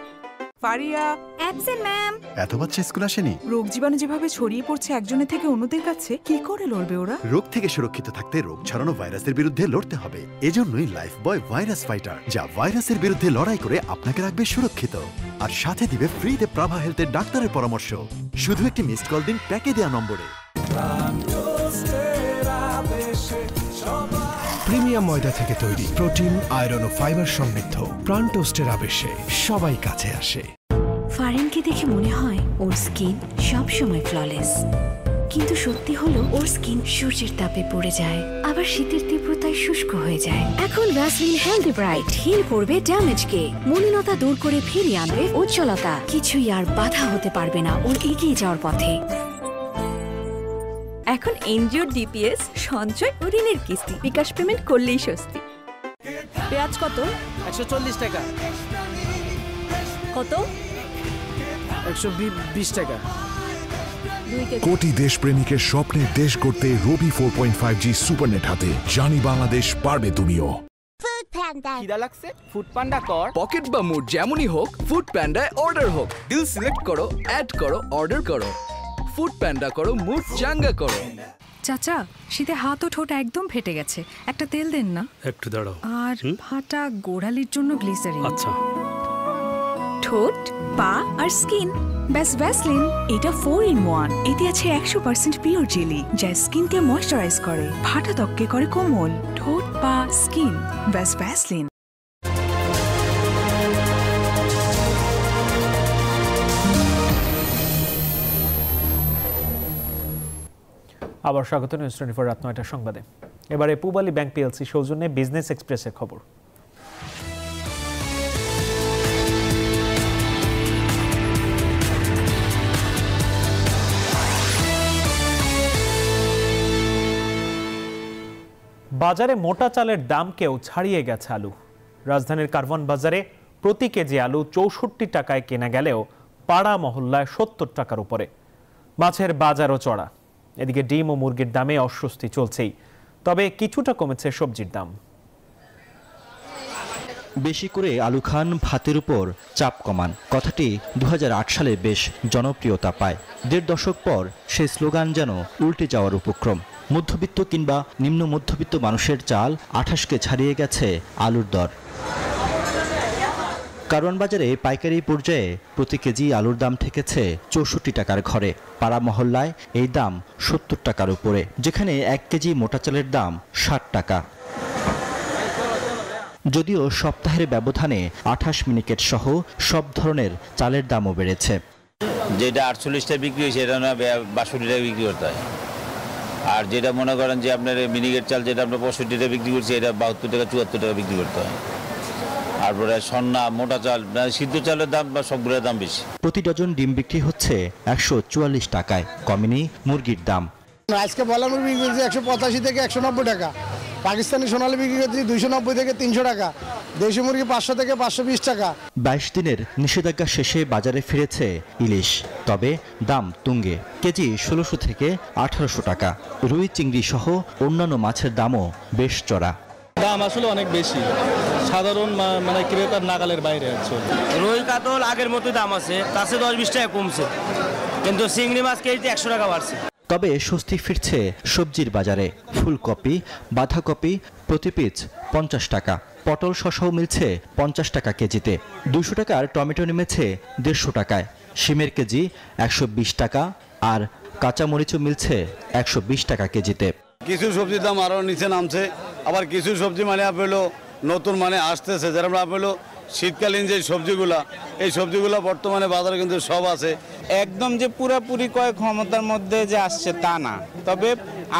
Faria absent ma'am. এত বাচ্চা স্কুল আসেনি? রোগ জীবাণু যেভাবে ছড়িয়ে পড়ছে একজনের থেকে অন্যদের কাছে, কি করে লড়বে ওরা? রোগ থেকে সুরক্ষিত থাকতে রোগ ছড়ানো ভাইরাসের বিরুদ্ধে লড়তে হবে। এজন্যই লাইফ বয় ভাইরাস ফাইটার, যা ভাইরাসের বিরুদ্ধে লড়াই করে আপনাকে রাখবে সুরক্ষিত। আর সাথে দিবে ফ্রিতে প্রাভা হেলথের ডাক্তারের পরামর্শ। শুধু একটি মিসড কল দিন প্যাকে দেওয়া নম্বরে। প্রিমিয়াম ময়দা থেকে তৈরি, প্রোটিন, আয়রন ও ফাইবার সমৃদ্ধ প্রাণ টোস্টের আবেশে সবাই কাছে আসে। ফারিনকে দেখে মনে হয় ওর স্কিন সব সময় ফ্ললেস, কিন্তু সত্যি হলো ওর স্কিন সূর্যের তাপে পড়ে যায়, আবার শীতের তীব্রতায় শুষ্ক হয়ে যায়। এখন ভ্যাসলিন হেলদি ব্রাইট হিল করবে ড্যামেজকে, মলিনতা দূর করে ফিরিয়ে আনবে উজ্জ্বলতা। কিছুই আর বাধা হতে পারবে না ওর এগিয়ে যাওয়ার পথে। এখন এনজিওর ডিপিএস, সঞ্চয় ও ঋণের কিস্তি বিকাশ পেমেন্ট করলেই স্বস্তি। পেঁয়াজ কত? 140 টাকা। কত? 120 টাকা। কোটি দেশপ্রেমিকের স্বপ্নের দেশ করতে রবি 4.5G সুপারনেট হাতে জানি বাংলাদেশ, পারবে তুমিও। খিদা লাগছে? ফুড পান্ডা কর। পকেট বা মুড যেমনই হোক, ফুড প্যান্ডায় অর্ডার হোক। ডিল সিলেক্ট করো, অ্যাড করো, অর্ডার করো। ফুড প্যান্ডা করো, মুড চাঙ্গা করো। চাচা, শীতে হাত ও ঠোঁট একদম ফেটে গেছে, একটা তেল দেন না। একটু দাঁড়াও। আর ফাটা গোড়ালির জন্য গ্লিসারিন। আচ্ছা। ঠোঁট, পা আর স্কিন, ব্যাস ভ্যাসলিন। এটা 4-in-1। এতে আছে 100% পিওর জেলি, যা স্কিনকে ময়শ্চারাইজ করে, ফাটা ত্বককে করে কোমল। ঠোঁট, পা, স্কিন, ব্যাস ভ্যাসলিন। আবার স্বাগত নিউজ 24 রাত 9টার সংবাদে। এবারে পূবালী ব্যাংক পিএলসি সৌজন্যে বিজনেস এক্সপ্রেসের খবর। বাজারে মোটা চালের দামকেও ছাড়িয়ে গেছে আলু। রাজধানীর কারওয়ান বাজারে প্রতি কেজি আলু 64 টাকায় কেনা গেলেও পাড়া মহল্লায় 70 টাকার উপরে। মাছের বাজারও চড়া। এদিকে ডিম ও মুরগির দামে অস্বস্তি চলছেই, তবে কিছুটা কমেছে সবজির দাম। বেশি করে আলু খান, ভাতের উপর চাপ কমান কথাটি 2008 সালে বেশ জনপ্রিয়তা পায়। 1.5 দশক পর সেই স্লোগান যেন উল্টে যাওয়ার উপক্রম। মধ্যবিত্ত কিংবা নিম্ন মধ্যবিত্ত মানুষের চাল 28কে ছাড়িয়ে গেছে আলুর দর। কারওয়ান বাজারে পাইকারি পর্যায়ে প্রতি কেজি আলুর দাম ঠেকেছে 64 টাকার ঘরে। পাড়া মহল্লায় এই দাম 70 টাকার উপরে, যেখানে 1 কেজি মোটা চালের দাম 60 টাকা। যদিও সপ্তাহের ব্যবধানে 28 মিনিকেট সহ সব ধরনের চালের দামও বেড়েছে। যেটা 48 টাকা বিক্রি হয়েছে এটা না 62 টাকা বিক্রি করতে হয়। আর যেটা মনে করেন যে আপনার মিনিকেট চাল যেটা আমরা 65 টাকা বিক্রি করছি, এটা 72 টাকা 74 টাকা বিক্রি করতে হয়। আর তারপরে সন্না, মোটা চাল, সিদ্ধ চালের দাম বা সবগুলোর দাম বেশি। প্রতি ডজন ডিম বিক্রি হচ্ছে 144 টাকায়, কমেনি মুরগির দাম। আজকে বয়লার মুরগি বিক্রি করছে 185 থেকে 190 টাকা, পাকিস্তানি সোনালী বিক্রি করছে 290 থেকে 300 টাকা, দেশি মুরগি 500 থেকে 520 টাকা। 22 দিনের নিষেধাজ্ঞা শেষে বাজারে ফিরেছে ইলিশ, তবে দাম তুঙ্গে, কেজি 1600 থেকে 1800 টাকা। রুই, চিংড়ি সহ অন্যান্য মাছের দামও বেশ চড়া। দাম আসলে অনেক বেশি, সাধারণ মানে ক্রেতার নাগালের বাইরে আছে। রুই, কাতল আগের মতো দাম আছে, তাছে 10-20 টাকা কমছে, কিন্তু চিংড়ি মাছ কেজিতে 100 টাকা বাড়ছে। তবে স্বস্তি ফিরছে সবজির বাজারে। ফুলকপি, বাঁধাকপি প্রতি পিস 50 টাকা, পটল শসাও মিলছে 50 টাকা কেজিতে। 200 টাকার টমেটো নেমেছে 150 টাকায়, শিমের কেজি 120 টাকা, আর কাঁচামরিচও মিলছে 120 টাকা কেজিতে। কিছু সবজির দাম আরও নিচে নামছে, আবার কিছু সবজি মানে আপনার নতুন মানে আসতেছে, যেরকম আপনার শীতকালীন যে সবজিগুলা, এই সবজিগুলা বর্তমানে বাজারে কিন্তু সব আছে। একদম যে পুরোপুরি ক্রয় ক্ষমতার মধ্যে যে আসছে তা না, তবে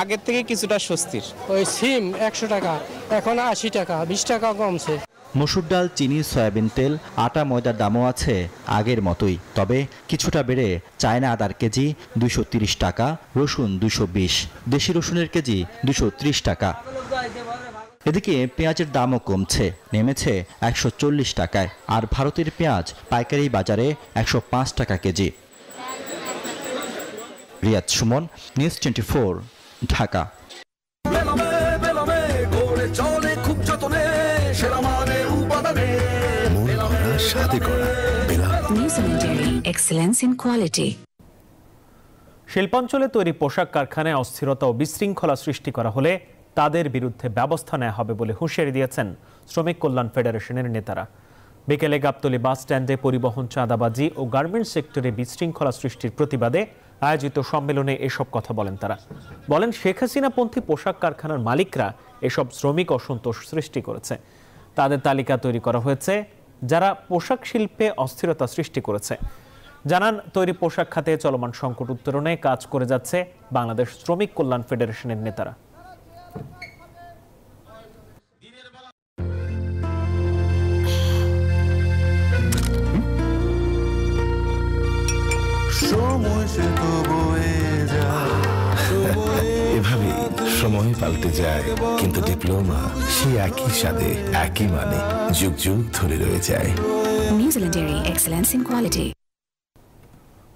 আগের থেকে কিছুটা স্বস্তির। ওই সিম 100 টাকা, এখন 80 টাকা, 20 টাকা কমছে। মসুর ডাল, চিনি, সয়াবিন তেল, আটা, ময়দার দামও আছে আগের মতোই, তবে কিছুটা বেড়ে চায়না আদার কেজি 230 টাকা, রসুন 220, দেশি রসুনের কেজি 230 টাকা। এদিকে পেঁয়াজের দামও কমছে, নেমেছে 140 টাকায়, আর ভারতের পেঁয়াজ পাইকারি বাজারে 105 টাকা কেজি। রিয়াদ সুমন, নিউজ 24, ঢাকা। শিল্পাঞ্চলে তৈরি পোশাক কারখানায় অস্থিরতা ও বিশৃঙ্খলা সৃষ্টি করা হলে তাদের বিরুদ্ধে ব্যবস্থা নেওয়া হবে বলে হুঁশিয়ারি দিয়েছেন শ্রমিক কল্যাণ ফেডারেশনের নেতারা। বিকেলে গাবতলী বাস স্ট্যান্ডে পরিবহন, চাঁদাবাজি ও গার্মেন্টস সেক্টরে বিশৃঙ্খলা সৃষ্টির প্রতিবাদে আয়োজিত সম্মেলনে এসব কথা বলেন তারা। বলেন, শেখ হাসিনাপন্থী পোশাক কারখানার মালিকরা এসব শ্রমিক অসন্তোষ সৃষ্টি করেছে। তাদের তালিকা তৈরি করা হয়েছে যারা পোশাক শিল্পে অস্থিরতা সৃষ্টি করেছে। জানান, তৈরি পোশাক খাতে চলমান সংকট উত্তরণে কাজ করে যাচ্ছে বাংলাদেশ শ্রমিক কল্যাণ ফেডারেশনের নেতারা। এভাবেই সময় পাল্টে যায়, কিন্তু ডিপ্লোমা সেই একই স্বাদে, একই মানে যুগ যুগ ধরে রয়ে যায়। নিউজিল্যান্ডের এক্সেলেন্স ইন কোয়ালিটি।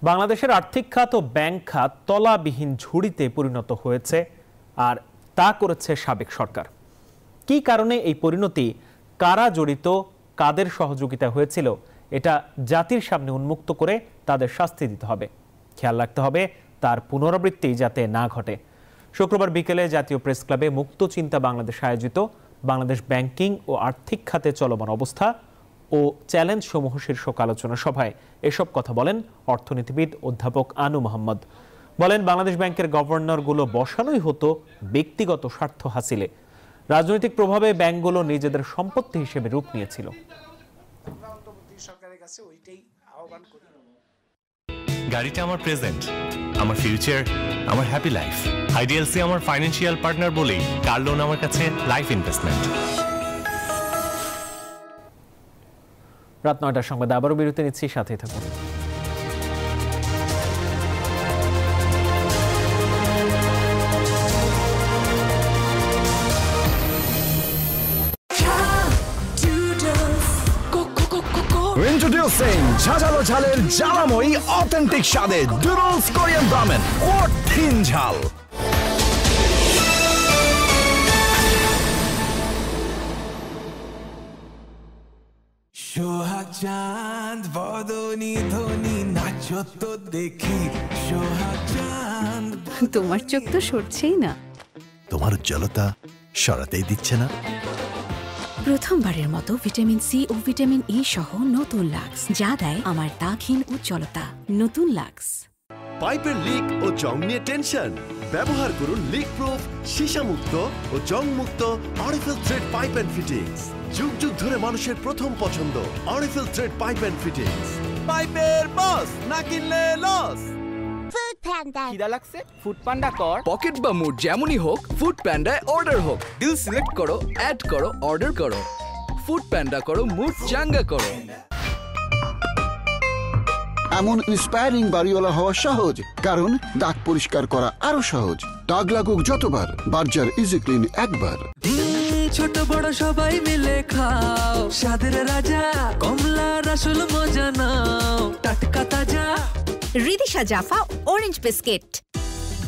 বাংলাদেশের আর্থিক খাত ও ব্যাংক খাত তলাবিহীন ঝুড়িতে পরিণত হয়েছে, আর তা করেছে সাবেক সরকার। কি কারণে এই পরিণতি, কারা জড়িত, কাদের সহযোগিতা হয়েছিল, এটা জাতির সামনে উন্মুক্ত করে তাদের শাস্তি দিতে হবে। খেয়াল রাখতে হবে তার পুনরাবৃত্তি যাতে না ঘটে। শুক্রবার বিকেলে জাতীয় প্রেস ক্লাবে মুক্ত চিন্তা বাংলাদেশ আয়োজিত বাংলাদেশ ব্যাংকিং ও আর্থিক খাতে চলমান অবস্থা ও চ্যালেঞ্জ সমূহ শীর্ষক আলোচনা সভায় এসব কথা বলেন অর্থনীতিবিদ অধ্যাপক আনু মোহাম্মদ। বলেন, বাংলাদেশ ব্যাংকের গভর্নরগুলো বসানোই হতো ব্যক্তিগত স্বার্থ হাসিলে। রাজনৈতিক প্রভাবে ব্যাংকগুলো নিজেদের সম্পত্তি হিসেবে রূপ নিয়েছিল। গাড়িটা আমার প্রেজেন্ট, আমার ফিউচার, আমার হ্যাপি লাইফ। আইডিএলসি আমার ফাইন্যান্সিয়াল পার্টনার বলেই কার লোন আমার কাছে লাইফ ইনভেস্টমেন্ট। রাত 9টার সংবাদে আবারও বিরতি নিচ্ছি, সাথেই থাকুন। Introducing ঝাঁঝালো ঝালের জ্বালাময়ী অথেন্টিক স্বাদে ডুডলস কোরিয়ান রামেন, কঠিন ঝাল। সোহাগ চাঁদ বদনি ধ্বনি নাচো তো দেখি, সোহাগ চাঁদ। তোমার চোখ তো সরছেই না। তোমার উজ্জ্বলতা সরাতেই দিচ্ছে না। প্রথমবারের মতো ভিটামিন সি ও ভিটামিন ই সহ নতুন লাক্স, যা দেয় আমার দাগহীন উজ্জ্বলতা। নতুন লাক্স। পাইপের লিক ও জং নিয়ে টেনশন? ব্যবহার করুন লিক প্রুফ, সীসামুক্ত ও জং মুক্ত RFL thread pipe and fittings. যুগ যুগ ধরে মানুষের প্রথম পছন্দ RFL thread pipe and fittings. পাইপের বস, না কিনলে লস। Foodpanda. খিদা লাগছে? ফুড প্যান্ডা কর। পকেট বা মুড যেমনই হোক, ফুড প্যান্ডায় অর্ডার হোক। ডিল সিলেক্ট করো, অ্যাড করো, অর্ডার করো। ফুড প্যান্ডা করো, মুড চাঙ্গা করো। এমন ইন্সপায়ারিং বাড়িওয়ালা হওয়া সহজ, কারণ দাগ পরিষ্কার করা আরো সহজ। দাগ লাগুক যতবার, বার্জার ইজি ক্লিন একবার। ছোট বড় সবাই মিলে খাও, স্বাদের রাজা কমলা রসুল মজা নাও, টাটকা তাজা। Ridisha জাফা orange biscuit.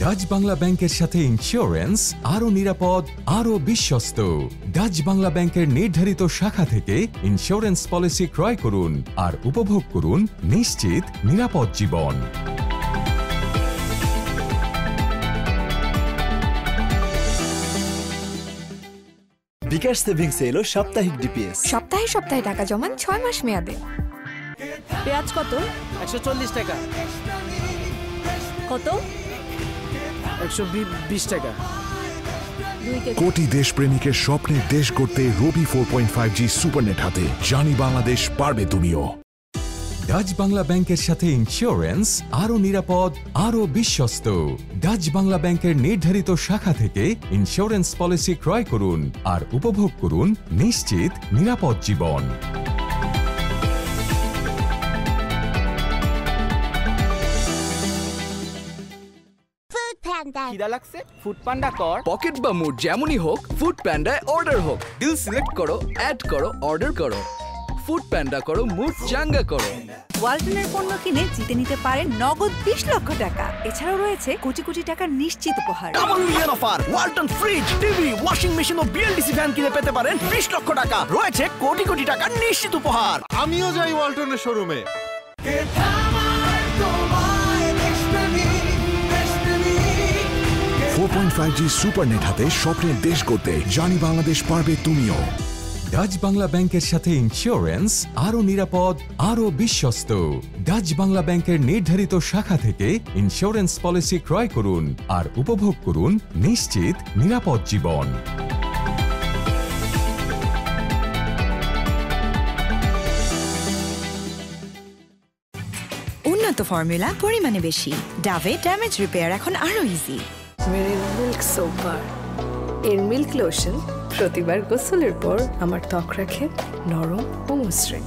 Dutch Bangla ব্যাংকের সাথে ইন্স্যুরেন্স আরো নিরাপদ, আরো বিশ্বস্ত। ডাচ বাংলা ব্যাংকের নির্ধারিত শাখা থেকে ইন্স্যুরেন্স পলিসি ক্রয় করুন আর উপভোগ করুন নিশ্চিত নিরাপদ জীবন। বিকাশ সেভিংসে এলো সাপ্তাহিক ডিপিএস। সপ্তাহে সপ্তাহে টাকা জমান 6 মাস মেয়াদে। পেঁয়াজ কত? 140 টাকা। কত? 120 টাকা। কোটি দেশপ্রেমিকের স্বপ্নের দেশ করতে রবি 4.5G সুপারনেট হাতে। জানি বাংলাদেশ, পারবে তুমিও। ডাচ বাংলা ব্যাংকের সাথে ইন্স্যুরেন্স আরো নিরাপদ, আরো বিশ্বস্ত। ডাচ বাংলা ব্যাংকের নির্ধারিত শাখা থেকে ইন্স্যুরেন্স পলিসি ক্রয় করুন আর উপভোগ করুন নিশ্চিত নিরাপদ জীবন। খিদা লাগছে? ফুড পান্ডা কর। পকেট বা মুড যেমনই হোক, ফুড প্যান্ডায় অর্ডার হোক। ডিল সিলেক্ট করো, অ্যাড করো, অর্ডার করো। ফুড প্যান্ডা করো, মুড চাঙ্গা করো। ওয়ালটনের পণ্য কিনে জিতে নিতে পারেন নগদ 20 লক্ষ টাকা। এছাড়াও রয়েছে কোটি কোটি টাকার নিশ্চিত উপহার। Double million offer. Walton fridge, TV, washing machine ও বিএলডিসি ফ্যান কিনে পেতে পারেন 20 লক্ষ টাকা। রয়েছে কোটি কোটি টাকার নিশ্চিত উপহার। আমিও যাই ওয়ালটনের শোরুমে। 4.5G সুপারনেট হাতে স্বপ্নের দেশ করতে জানি বাংলাদেশ, পারবে তুমিও। ডাচ বাংলা ব্যাংকের সাথে ইন্স্যুরেন্স আরো নিরাপদ, আরো বিশ্বস্ত। ডাচ বাংলা ব্যাংকের নির্ধারিত শাখা থেকে ইন্স্যুরেন্স পলিসি ক্রয় করুন আর উপভোগ করুন নিশ্চিত নিরাপদ জীবন। উন্নত ফর্মুলা, পরিমাণে বেশি। ডাভে ড্যামেজ রিপেয়ার এখন আরো easy. Marine milk soap bar. এর মিল্ক লোশন প্রতিবার গোসলের পর আমার ত্বক রাখে নরম ও মসৃণ।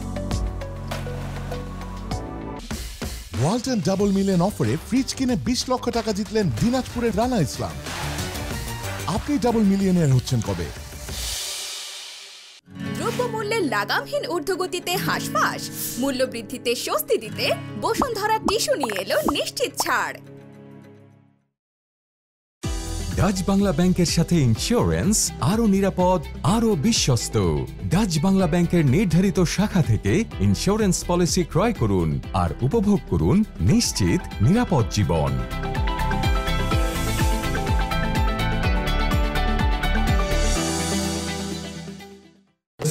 ওয়ালটন ডাবল মিলিয়ন অফারে ফ্রিজ কিনে 20 লক্ষ টাকা জিতলেন দিনাজপুরের রানা ইসলাম। আপনি ডাবল মিলিয়নের হচ্ছেন কবে? দ্রব্যমূল্যের লাগামহীন ঊর্ধ্বগতিতে হাঁসফাঁস, মূল্যবৃদ্ধিতে স্বস্তি দিতে বসুন্ধরা টিস্যু নিয়ে এলো নিশ্চিত ছাড়। ডাচ বাংলা ব্যাংকের সাথে ইন্স্যুরেন্স আরো নিরাপদ, আরো বিশ্বস্ত। ডাচ বাংলা ব্যাংকের নির্ধারিত শাখা থেকে ইন্স্যুরেন্স পলিসি ক্রয় করুন আর উপভোগ করুন নিশ্চিত নিরাপদ জীবন।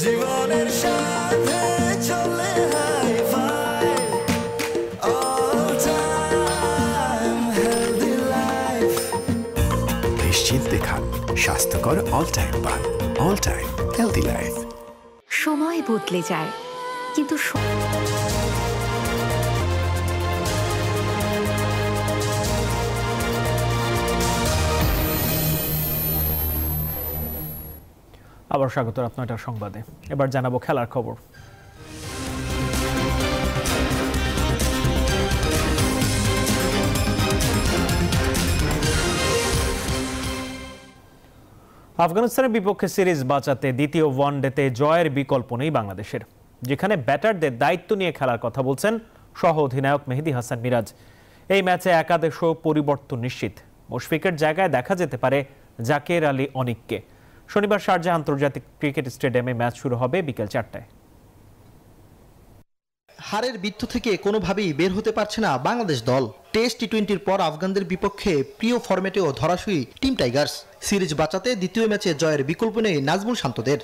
জীবনের সাথে চলে hi-fi, all time healthy life। নিশ্চিন্তে খান, স্বাস্থ্যকর অল টাইম পান। All time healthy life. সময় বদলে যায়, কিন্তু আবার স্বাগত আপনার সংবাদে। এবার জানাবো খেলার খবর। আফগানিস্তানের বিপক্ষে সিরিজ বাঁচাতে দ্বিতীয় ওয়ানডেতে জয়ের বিকল্প নেই বাংলাদেশের, যেখানে ব্যাটারদের দায়িত্ব নিয়ে খেলার কথা বলছেন সহ অধিনায়ক মেহেদী হাসান মিরাজ। এই ম্যাচে একাদশ পরিবর্তন নিশ্চিত। মুশফিকের জায়গায় দেখা যেতে পারে জাকের আলী অনিককে। শনিবার শারজাহ আন্তর্জাতিক ক্রিকেট স্টেডিয়ামে ম্যাচ শুরু হবে বিকেল 4টায়। হারের বৃত্ত থেকে কোনোভাবেই বের হতে পারছে না বাংলাদেশ দল। টেস্ট টি-20-র পর আফগানদের বিপক্ষে প্রিয় ফরম্যাটেও ধরাশুই টিম টাইগার্স। সিরিজ বাঁচাতে দ্বিতীয় ম্যাচে জয়ের বিকল্প নেই নাজমুল শান্তদের।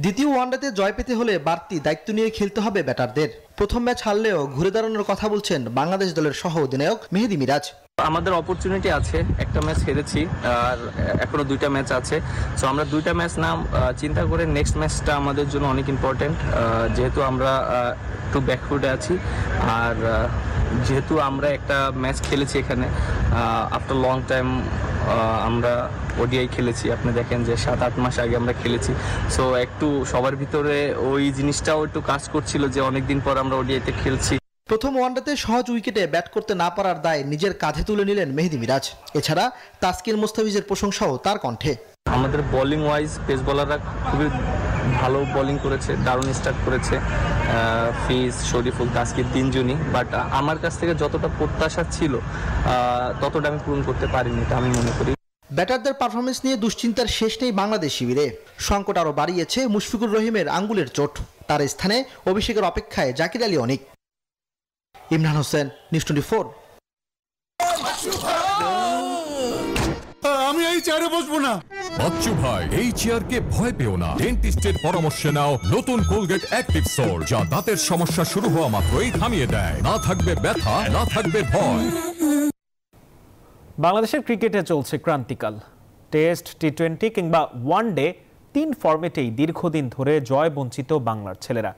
দ্বিতীয় ওয়ানডেতে জয় পেতে হলে বাড়তি দায়িত্ব নিয়ে খেলতে হবে ব্যাটারদের। প্রথম ম্যাচ হারলেও ঘুরে দাঁড়ানোর কথা বলছেন বাংলাদেশ দলের সহ অধিনায়ক মেহেদী মিরাজ। আমাদের অপরচুনিটি আছে, একটা ম্যাচ হেরেছি আর এখনো 2টা ম্যাচ আছে। সো আমরা 2টা ম্যাচ না চিন্তা করে নেক্সট ম্যাচটা আমাদের জন্য অনেক ইম্পর্টেন্ট, যেহেতু আমরা একটু ব্যাকফুটে আছি। আর যেহেতু আমরা একটা ম্যাচ খেলেছি এখানে আফটার লং টাইম, আমরা ওডিআই খেলেছি, আপনি দেখেন যে 7-8 মাস আগে আমরা খেলেছি। সো একটু সবার ভিতরে ওই জিনিসটাও একটু কাজ করছিল যে অনেকদিন পর আমরা ওডিআইতে খেলছি। প্রথম ওয়ানডেতে সহজ উইকেটে ব্যাট করতে না পারার দায় নিজের কাঁধে তুলে নিলেন মেহেদী মিরাজ। এছাড়া তাসকিন মুস্তাফিজের প্রশংসাও তার কণ্ঠে। আমাদের বোলিং ওয়াইজ পেস বোলাররা খুবই ভালো বোলিং করেছে, দারুণ স্টার্ট করেছে ফিজ, শরীফুল, তাসকিন তিনজনই। বাট আমার কাছ থেকে যতটা প্রত্যাশা ছিল ততটা আমি পূরণ করতে পারিনি, এটা আমি মনে করি। ব্যাটারদের পারফরমেন্স নিয়ে দুশ্চিন্তার শেষ নেই বাংলাদেশ শিবিরে। সংকট আরও বাড়িয়েছে মুশফিকুর রহিমের আঙ্গুলের চোট। তার স্থানে অভিষেকের অপেক্ষায় জাকির আলী অনিক। ইমরান হোসেন, নিউজ 24। আমি এই চেয়ারে বসবো না। বাচ্চু ভাই, এই চেয়ারকে ভয় পেও না। ডেন্টিস্টের পরামর্শ নাও নতুন কোলগেট অ্যাক্টিভ সোল, যা দাঁতের সমস্যা শুরু হওয়া মাত্রই থামিয়ে দেয়। না থাকবে ব্যথা, না থাকবে ভয়। বাংলাদেশের ক্রিকেটে চলছে ক্রান্তিকাল। টেস্ট, টি20 কিংবা ওয়ানডে 3 ফরম্যাটেই দীর্ঘদিন ধরে জয় বঞ্চিত বাংলার ছেলেরা।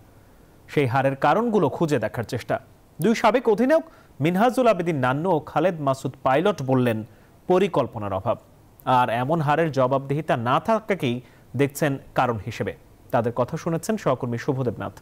সেই হারের কারণগুলো খুঁজে দেখার চেষ্টা। 2 সাবেক অধিনায়ক মিনহাজুল আবেদিন নান্নু ও খালেদ মাসুদ পাইলট বললেন পরিকল্পনার অভাব। আর এমন হারের জবাবদিহিতা না থাকাকেই দেখছেন কারণ হিসেবে। তাদের কথা শুনেছেন সহকর্মী শুভদেব নাথ।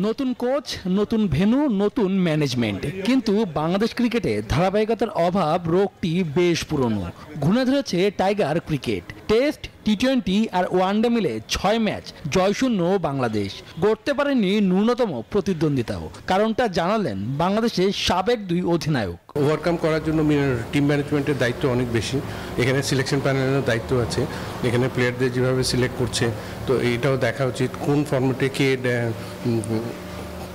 নতুন কোচ, নতুন ভেন্যু, নতুন ম্যানেজমেন্ট, কিন্তু বাংলাদেশ ক্রিকেটে ধারাবাহিকতার অভাব রোগটি বেশ পুরনো। ঘুরে ধরেছে টাইগার ক্রিকেট। টেস্ট, টি20 আর ওয়ানডে মিলে 6 ম্যাচ জয়শূন্য বাংলাদেশ। গড়তে পারেনি ন্যূনতম প্রতিদ্বন্দ্বিতাও। কারণটা জানালেন বাংলাদেশের সাবেক 2 অধিনায়ক। ওভারকাম করার জন্য টিম ম্যানেজমেন্টের দায়িত্ব অনেক বেশি। এখানে সিলেকশন প্যানেলেরও দায়িত্ব আছে। এখানে প্লেয়ারদের যেভাবে সিলেক্ট করছে, তো এইটাও দেখা উচিত কোন ফর্মেটে কে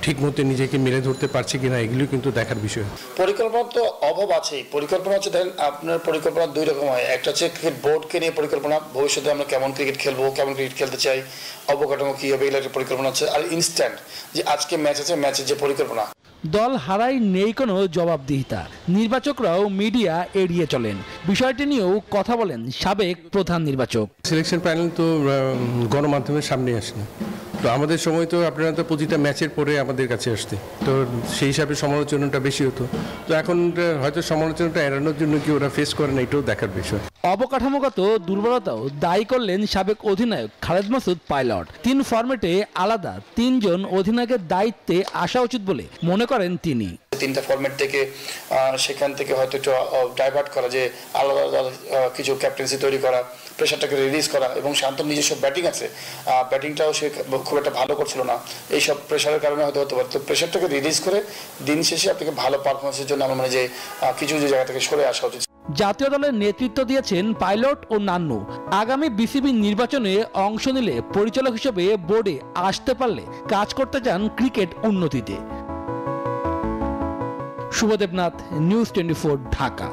ঠিক মতো নিজেকে মেলে ধরতে পারছে কিনা, এগুলো কিন্তু দেখার বিষয়। পরিকল্পনা তো অভাব আছেই। পরিকল্পনা হচ্ছে দেখেন, আপনার পরিকল্পনা 2 রকম হয়। একটা হচ্ছে ক্রিকেট বোর্ডকে নিয়ে পরিকল্পনা, ভবিষ্যতে আমরা কেমন ক্রিকেট খেলবো, কেমন ক্রিকেট খেলতে চাই, অবকাঠামো কী হবে, এগুলো একটা পরিকল্পনা হচ্ছে। আর ইনস্ট্যান্ট যে আজকে ম্যাচ আছে, ম্যাচের যে পরিকল্পনা। দল হারাই নেই কোনো জবাবদিহিতা। নির্বাচকরাও মিডিয়া এড়িয়ে চলেন। বিষয়টি নিয়েও কথা বলেন সাবেক প্রধান নির্বাচক। সিলেকশন প্যানেল তো গণমাধ্যমের সামনে আসে না। তো আমাদের সময় তো আপনারা তো প্রতিটা ম্যাচের পরে আমাদের কাছে আসতে, তো সেই হিসাবে সমালোচনাটা বেশি হতো। তো এখন হয়তো সমালোচনাটা এড়ানোর জন্য কি ওরা ফেস করে না, এটাও দেখার বিষয়। অবকাঠামোগত দুর্বলতাও দায়ী করলেন সাবেক অধিনায়ক খালেদ মাসুদ পাইলট। 3 ফরম্যাটে আলাদা 3 জন অধিনায়কের দায়িত্বে আসা উচিত বলে মনে করেন তিনি। 3টা ফরম্যাট থেকে সেখান থেকে হয়তো একটু ডাইভার্ট করা, যে আলাদা আলাদা কিছু ক্যাপ্টেন্সি তৈরি করা, প্রেশারটাকে রিলিজ করা, এবং শান্তর নিজস্ব ব্যাটিং আছে, ব্যাটিংটাও সে খুব একটা ভালো করছিল না, এইসব প্রেশারের কারণে হয়তো হতে পারে। তো প্রেশারটাকে রিলিজ করে দিন শেষে আপনাকে ভালো পারফরমেন্সের জন্য আমার মনে হয় যে কিছু কিছু জায়গা থেকে সরে আসা উচিত। জাতীয় দলের নেতৃত্ব দিয়েছেন পাইলট ও নান্নু। আগামী বিসিবি নির্বাচনে অংশ নিলে পরিচালক হিসেবে বোর্ডে আসতে পারলে কাজ করতে চান ক্রিকেট উন্নতিতে। শুভদেব নাথ, নিউজ 24, ঢাকা।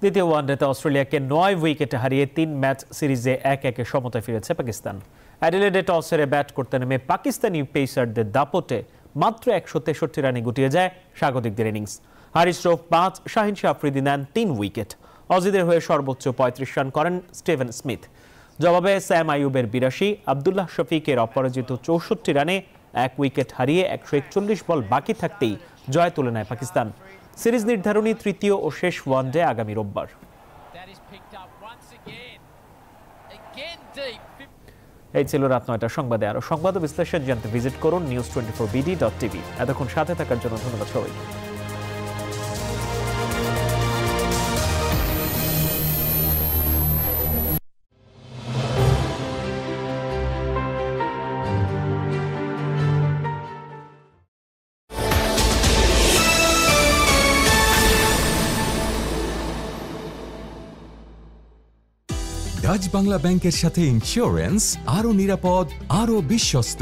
দ্বিতীয় ওয়ানডেতে অস্ট্রেলিয়াকে 9 উইকেটে হারিয়ে 3 ম্যাচ সিরিজে 1-1 সমতায় ফিরেছে পাকিস্তান। অ্যাডিলেডে টস হেরে ব্যাট করতে নেমে পাকিস্তানি পেসারদের দাপটে মাত্র 163 রানে গুটিয়ে যায় স্বাগতিকদের ইনিংস। হারিস রৌফ 5, শাহিন শাহ আফ্রিদি নেন 3 উইকেট। অজিদের হয়ে সর্বোচ্চ 35 রান করেন স্টিভেন স্মিথ। জবাবে স্যাম আইয়ুবের 82, আবদুল্লাহ শফিকের অপরাজিত 64 রানে 1 উইকেট হারিয়ে 141 বল বাকি থাকতেই জয় তুলে নেয় পাকিস্তান। সিরিজ নির্ধারণী তৃতীয় ও শেষ ওয়ানডে আগামী রোববার। এই ছিল রাত 9টার সংবাদে। আরো সংবাদ বিশ্লেষণ জানতে ভিজিট করুন news24bd.tv। এতক্ষণ সাথে থাকার জন্য ধন্যবাদ সবাইকে। ডাচ বাংলা ব্যাংকের সাথে ইন্স্যুরেন্স আরো নিরাপদ, আরো বিশ্বস্ত।